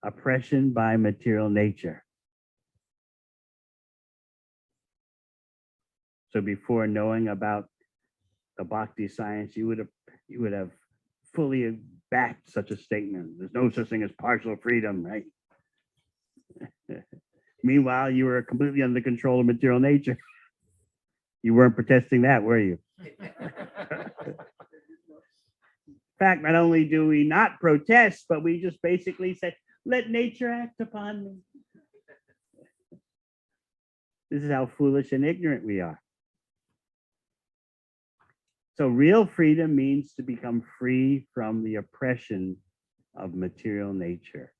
oppression by material nature. So before knowing about the bhakti science, you would have fully backed such a statement. There's no such thing as partial freedom, right? Meanwhile, you were completely under control of material nature. You weren't protesting that, were you? In fact, not only do we not protest, but we just basically say, let nature act upon me. This is how foolish and ignorant we are. So real freedom means to become free from the oppression of material nature.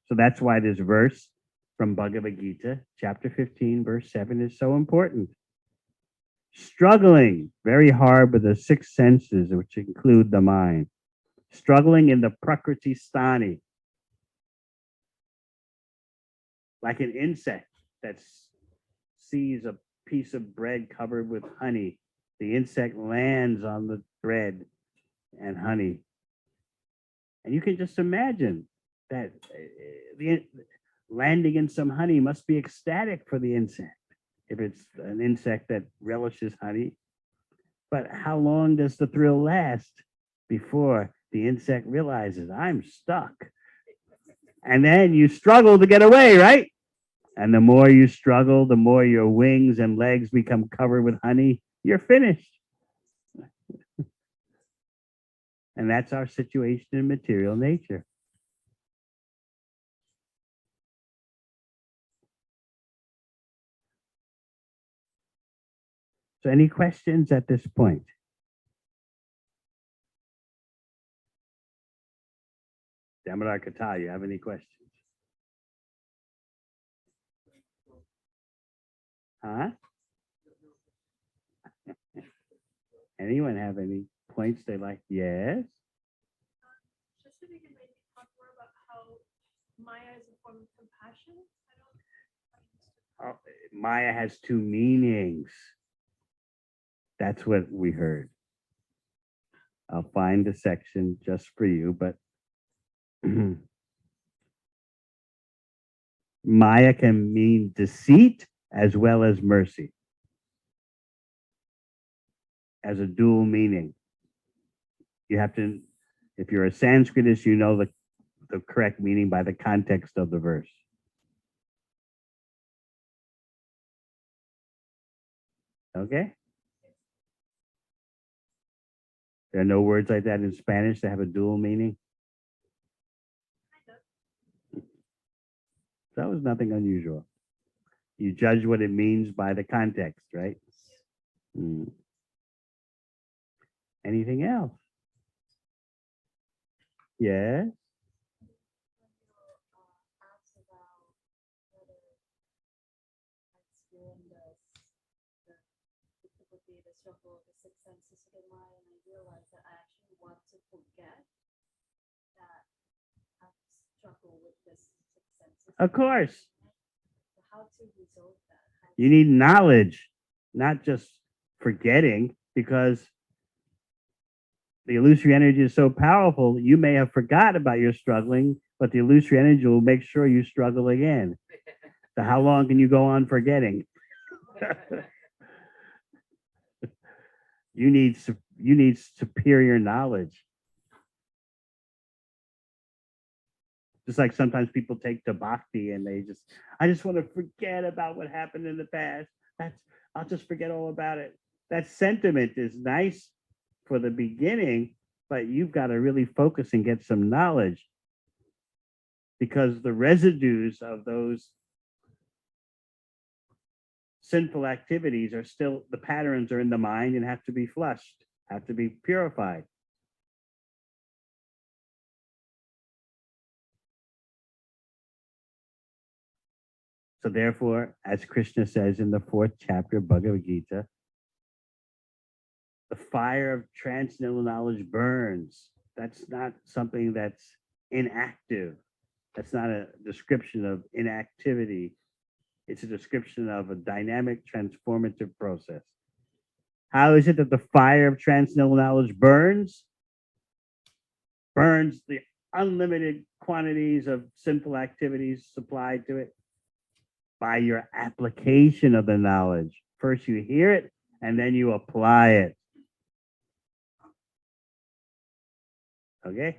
So that's why this verse from Bhagavad Gita, chapter 15, verse 7 is so important. Struggling very hard with the six senses, which include the mind. Struggling in the prakriti stani. like an insect that sees a piece of bread covered with honey. The insect lands on the bread and honey. And you can just imagine that the landing in some honey must be ecstatic for the insect, if it's an insect that relishes honey. But how long does the thrill last before the insect realizes I'm stuck? And then you struggle to get away, right? And the more you struggle, the more your wings and legs become covered with honey. You're finished. And that's our situation in material nature. So any questions at this point? Damodar Katal, you have any questions? Huh? Anyone have any points they like? Yes? Just if you can maybe talk more about how Maya is a form of compassion. Oh, Maya has two meanings. That's what we heard. I'll find a section just for you, but Maya can mean deceit as well as mercy, as a dual meaning. You have to, if you're a Sanskritist, you know the correct meaning by the context of the verse. Okay? There are no words like that in Spanish that have a dual meaning. That was nothing unusual. You judge what it means by the context, right? Mm. Anything else? Yes. Asked about whether during the difficulty, the struggle of the six senses of the mind, and I realized that I actually want to forget that I struggle with this six senses. Of course. How to resolve that? You need knowledge, not just forgetting, because the illusory energy is so powerful, you may have forgot about your struggling, but the illusory energy will make sure you struggle again. So how long can you go on forgetting? You need superior knowledge. Just like sometimes people take to bhakti and I just want to forget about what happened in the past. I'll just forget all about it. That sentiment is nice for the beginning, but you've got to really focus and get some knowledge, because the residues of those sinful activities are still, the patterns are in the mind and have to be flushed, have to be purified. So therefore, as Krishna says in the 4th chapter of Bhagavad Gita, the fire of transcendental knowledge burns. That's not something that's inactive. That's not a description of inactivity. It's a description of a dynamic, transformative process. How is it that the fire of transcendental knowledge burns? Burns the unlimited quantities of sinful activities supplied to it by your application of the knowledge. First you hear it, and then you apply it. Okay?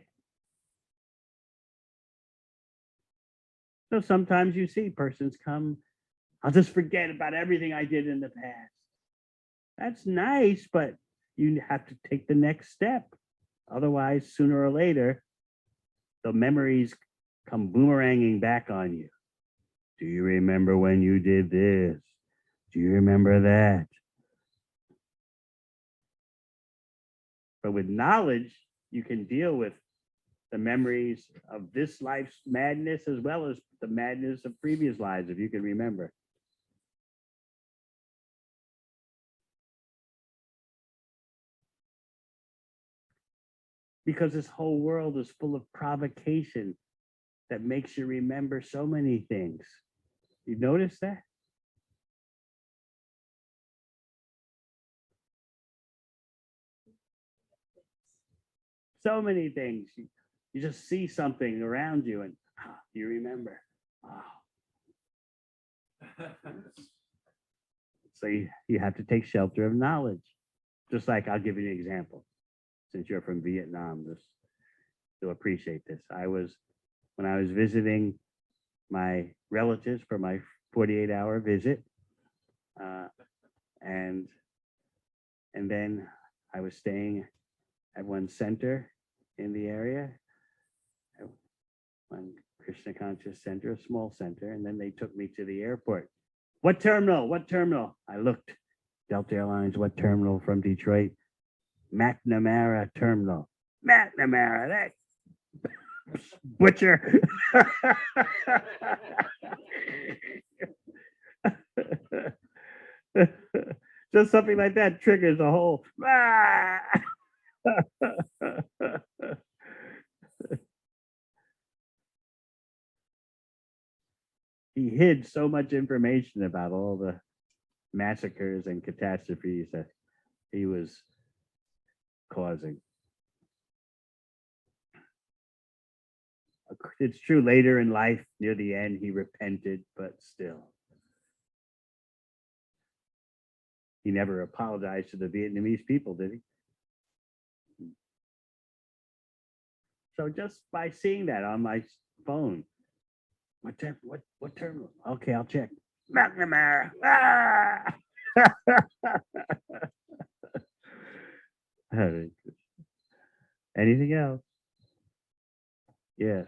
So sometimes you see persons come, I'll just forget about everything I did in the past. That's nice, but you have to take the next step. Otherwise, sooner or later, the memories come boomeranging back on you. Do you remember when you did this? Do you remember that? But with knowledge, you can deal with the memories of this life's madness as well as the madness of previous lives, if you can remember. Because this whole world is full of provocation that makes you remember so many things. You notice that? So many things. You just see something around you and you remember. Wow. So you have to take shelter of knowledge. Just like I'll give you an example. Since you're from Vietnam, just to appreciate this. When I was visiting my relatives for my 48-hour visit, and then I was staying at one center in the area, one Krishna Conscious Center, a small center, and then they took me to the airport. What terminal? What terminal? I looked. Delta Airlines, what terminal from Detroit? McNamara Terminal. McNamara, that butcher. Just something like that triggers a whole. He hid so much information about all the massacres and catastrophes that he was causing. It's true, later in life, near the end, he repented, but still. He never apologized to the Vietnamese people, did he? So just by seeing that on my phone, what terminal? Okay, I'll check. McNamara. Ah! Anything else? Yes.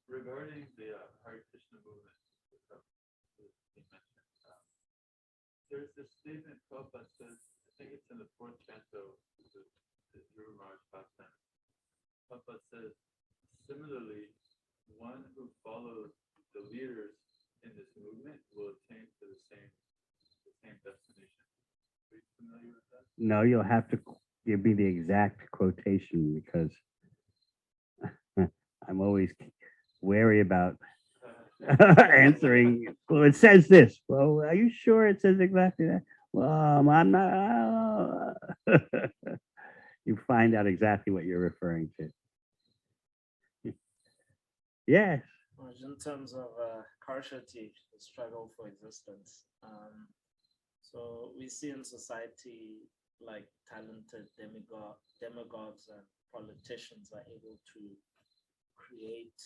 Regarding the Hare Krishna movement, there's this statement Prabhupada says, I think it's in the fourth canto, the Dhruva Maharaj pastime. Prabhupada says, similarly, one who follows the leaders in this movement will attain to the same destination. Are you familiar with that? No, you'll have to give me the exact quotation because I'm always wary about answering. Well, it says this. Well, are you sure it says exactly that? Well, I'm not. You find out exactly what you're referring to. Yes. In terms of Karshati, the struggle for existence. So we see in society like talented demagogues and politicians are able to create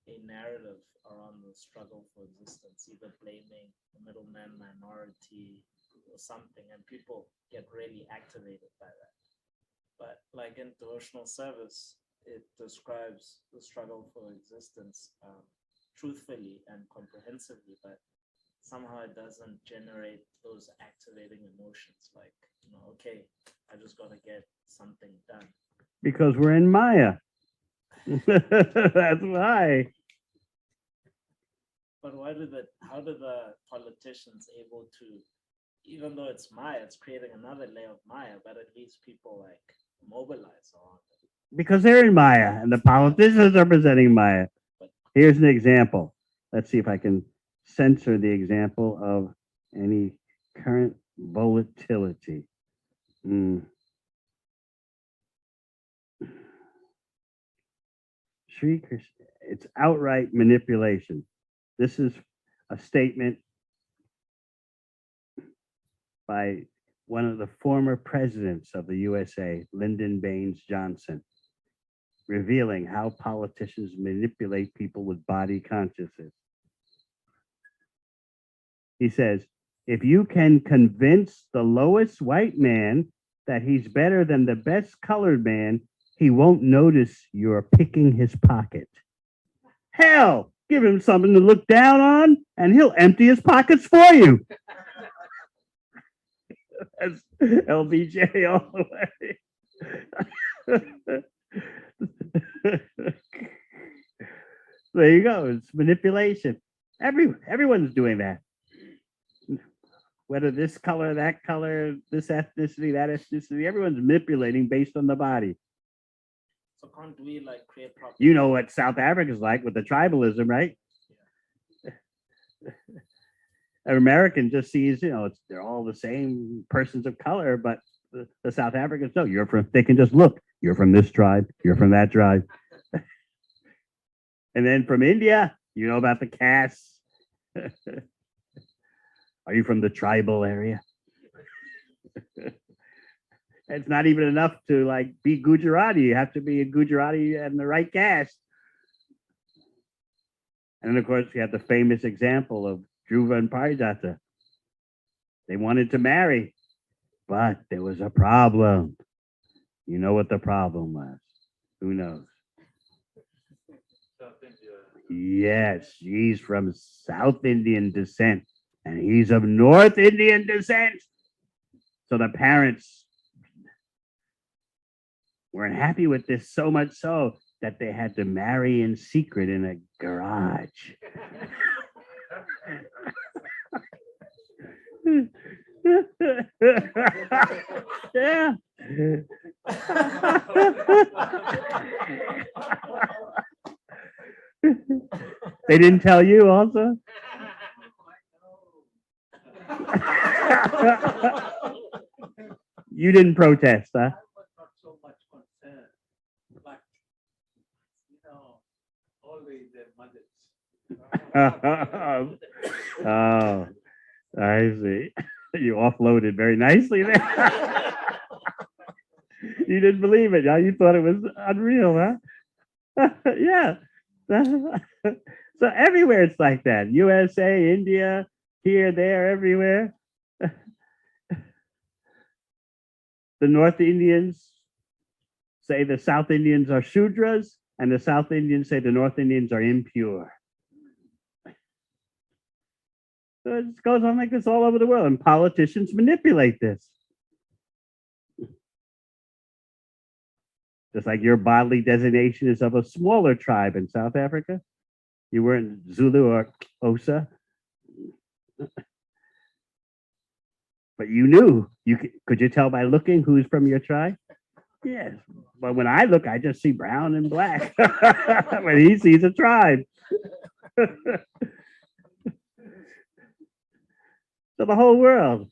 a narrative around the struggle for existence, either blaming the middleman minority or something, and people get really activated by that. But like in devotional service, it describes the struggle for existence truthfully and comprehensively, but somehow it doesn't generate those activating emotions like, okay, I just got to get something done. Because we're in Maya. That's why. But how do the politicians able to, even though it's Maya, it's creating another layer of Maya, but at least people like mobilize around it? Because they're in Maya and the politicians are presenting Maya. Here's an example. Let's see if I can censor the example of any current volatility. Sri Krishna, it's outright manipulation. This is a statement by one of the former presidents of the USA, Lyndon Baines Johnson, revealing how politicians manipulate people with body consciousness. He says, if you can convince the lowest white man that he's better than the best colored man, he won't notice you're picking his pocket. Hell, give him something to look down on, and he'll empty his pockets for you. That's LBJ all the way. There you go. It's manipulation. Everyone's doing that. Whether this color, that color, this ethnicity, that ethnicity, everyone's manipulating based on the body. So can't we like create proper? You know what South Africa's like with the tribalism, right? An American just sees, they're all the same persons of color, but the South Africans, no, they can just look, you're from this tribe, you're from that tribe. And then from India, you know about the castes. Are you from the tribal area? It's not even enough to like be Gujarati. You have to be a Gujarati and the right caste. And then, of course, we have the famous example of Dhruva and Parijata. They wanted to marry, but there was a problem. You know what the problem was? Who knows? South India. Yes, she's from South Indian descent, and he's of North Indian descent. So the parents weren't happy with this, so much so that they had to marry in secret in a garage. Yeah. They didn't tell you also? You didn't protest, huh? I was not so much concerned, but always their mothers. Oh, I see. You offloaded very nicely there. You didn't believe it, huh? You thought it was unreal, huh? Yeah. So everywhere it's like that. USA, India, here, there, everywhere. The North Indians say the South Indians are Shudras, and the South Indians say the North Indians are impure. So it goes on like this all over the world, and politicians manipulate this. Just like your bodily designation is of a smaller tribe in South Africa. You weren't Zulu or Xhosa. But you knew. Could you tell by looking who's from your tribe? Yes. But when I look, I just see brown and black. When he sees a tribe. So the whole world.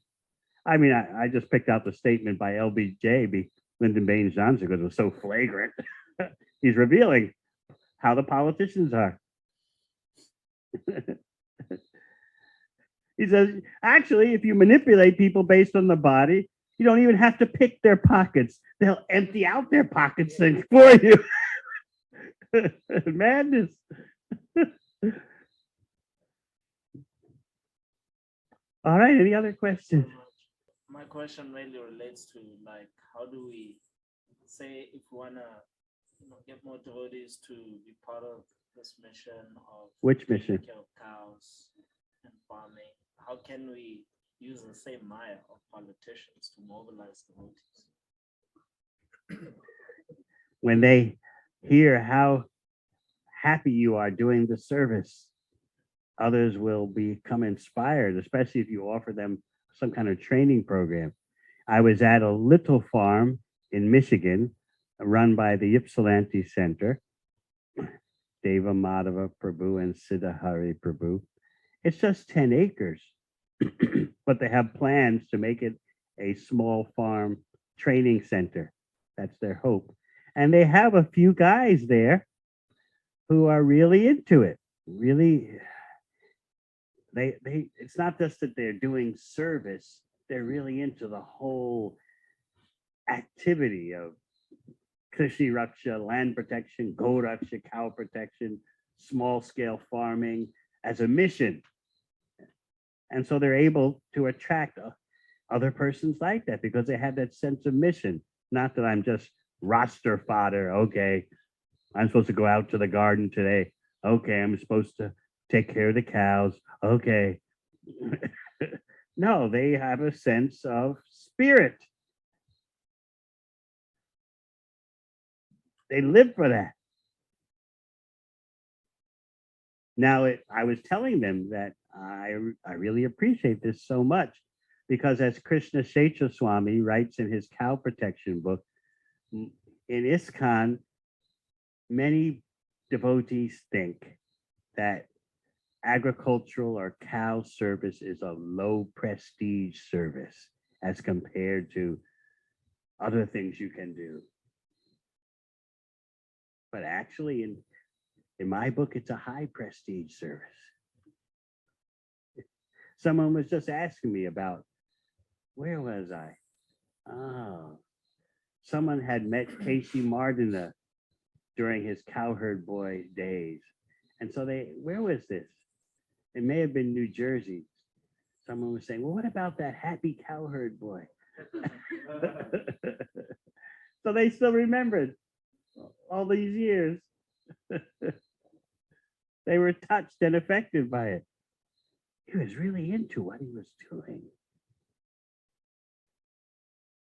I mean, I just picked out the statement by LBJ, Lyndon Baines Johnson, because it was so flagrant. He's revealing how the politicians are. He says, actually, if you manipulate people based on the body, you don't even have to pick their pockets. They'll empty out their pockets for you. Madness. All right, any other questions? My question really relates to like, how do we say if we wanna get more devotees to be part of this mission of Which mission? taking care of cows and farming? How can we use the same Maya of politicians to mobilize devotees? When they hear how happy you are doing the service, others will become inspired, especially if you offer them some kind of training program. I was at a little farm in Michigan run by the Ypsilanti Center, Devamrita Prabhu and Siddhahari Prabhu. It's just 10 acres, but they have plans to make it a small farm training center. That's their hope. And they have a few guys there who are really into it. Really, it's not just that they're doing service, they're really into the whole activity of Krishi Raksha, land protection, Go Raksha, cow protection, small scale farming as a mission. And so they're able to attract other persons like that because they have that sense of mission. Not that I'm just roster fodder. Okay, I'm supposed to go out to the garden today. Okay, I'm supposed to take care of the cows. Okay. No, they have a sense of spirit. They live for that. Now, I was telling them that I really appreciate this so much because as Krishna Swami writes in his cow protection book, in ISKCON, many devotees think that agricultural or cow service is a low prestige service as compared to other things you can do. But actually, in my book, it's a high prestige service. Someone was just asking me about, where was I? Oh, someone had met Casey Martin during his cowherd boy days. And so where was this? It may have been New Jersey. Someone was saying, well, what about that happy cowherd boy? So they still remembered all these years. They were touched and affected by it. He was really into what he was doing.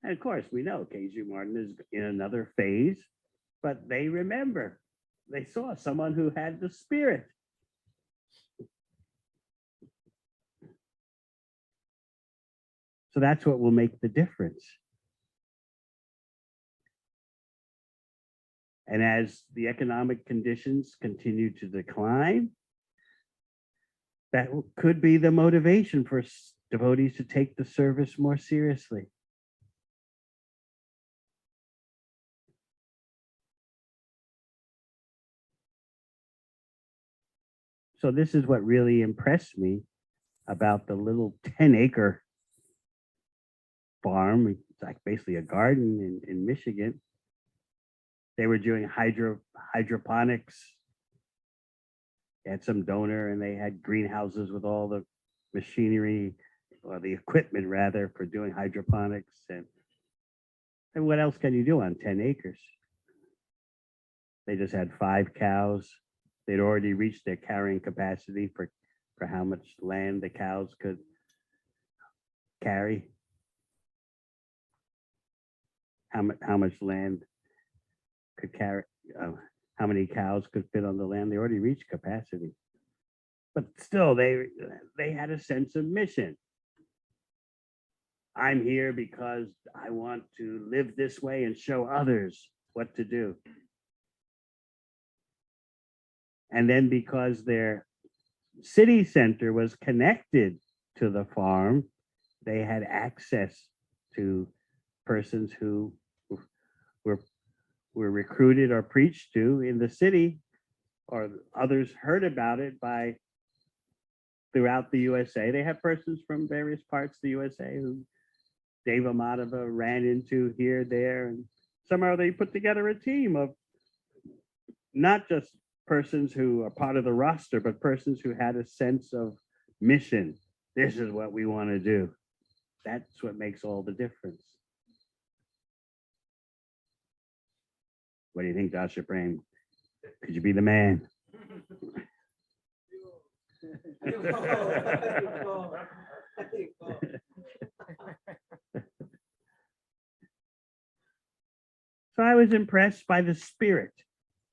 And of course, we know Casey Martin is in another phase, but they remember. They saw someone who had the spirit. So that's what will make the difference. And as the economic conditions continue to decline, that could be the motivation for devotees to take the service more seriously. So this is what really impressed me about the little 10-acre farm. It's like basically a garden in Michigan. They were doing hydroponics. They had some donor and they had greenhouses with all the machinery, or the equipment rather, for doing hydroponics. And what else can you do on 10 acres? They just had 5 cows. They'd already reached their carrying capacity for how much land the cows could carry. How much land could carry, how many cows could fit on the land. They already reached capacity. But still, they had a sense of mission. I'm here because I want to live this way and show others what to do. And then because their city center was connected to the farm, they had access to persons who were recruited or preached to in the city, or others heard about it throughout the USA. They have persons from various parts of the USA who Devamrita ran into here, there, and somehow they put together a team of not just persons who are part of the roster, but persons who had a sense of mission. This is what we want to do. That's what makes all the difference. What do you think, Dasha Prem? Could you be the man? So I was impressed by the spirit.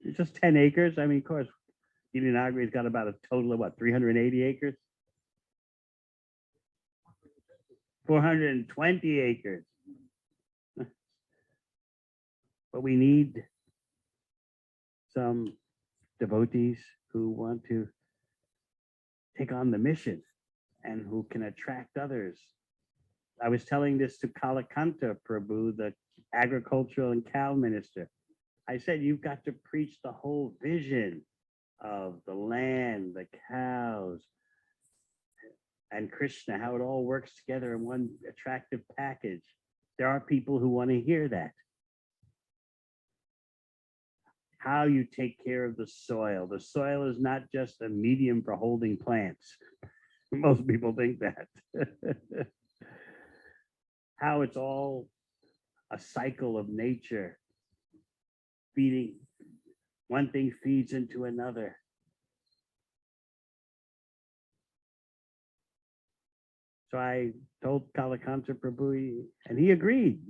It's just 10 acres. I mean, of course, Gideonagari's got about a total of what, 380 acres? 420 acres. But we need some devotees who want to take on the mission and who can attract others. I was telling this to Kalakanta Prabhu, the agricultural and cow minister. I said, you've got to preach the whole vision of the land, the cows, and Krishna, how it all works together in one attractive package. There are people who want to hear that. How you take care of the soil. The soil is not just a medium for holding plants. Most people think that. How it's all a cycle of nature, feeding, one thing feeds into another. So I told Kalakanta Prabhu, and he agreed.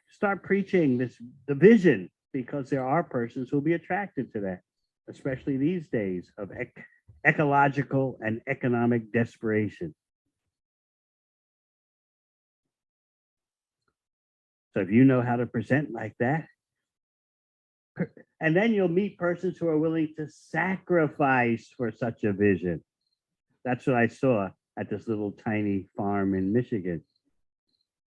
Start preaching the vision, because there are persons who will be attracted to that, especially these days of ecological and economic desperation. So if you know how to present like that, and then you'll meet persons who are willing to sacrifice for such a vision. That's what I saw at this little tiny farm in Michigan.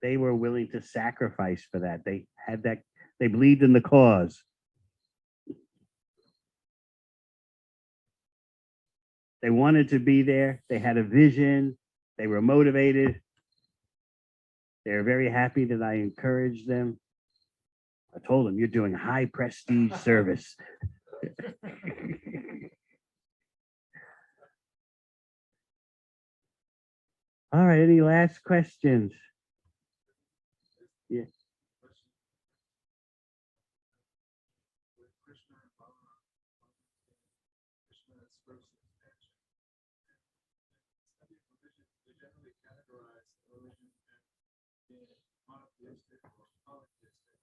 They were willing to sacrifice for that. They had that, they believed in the cause. They wanted to be there. They had a vision. They were motivated. They were very happy that I encouraged them. I told them, you're doing high prestige service. All right, any last questions? Yeah. With Krishna and Balaram, Krishna's first expansion, study of religion, they generally categorize religion as being monotheistic or polytheistic.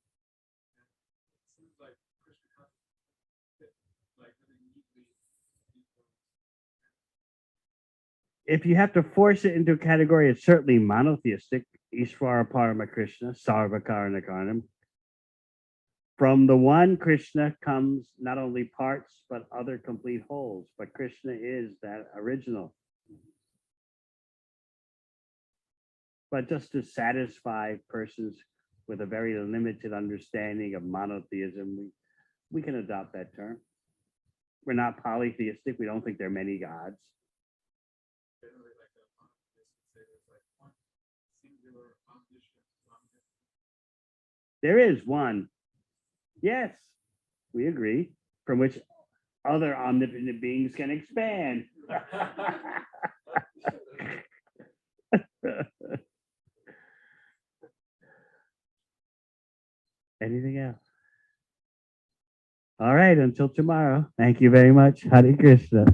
And it seems like Krishna consciousness fit like really neatly into If you have to force it into a category, it's certainly monotheistic. Ishvara Parama Krishna, Sarvakarana Karnam. From the one Krishna comes not only parts, but other complete wholes. But Krishna is that original. But just to satisfy persons with a very limited understanding of monotheism, we can adopt that term. We're not polytheistic. We don't think there are many gods. generally like a monotheist would say there's like one singular omniscient. There is one. Yes, we agree. From which other omnipotent beings can expand. Anything else? All right, until tomorrow. Thank you very much. Hare Krishna.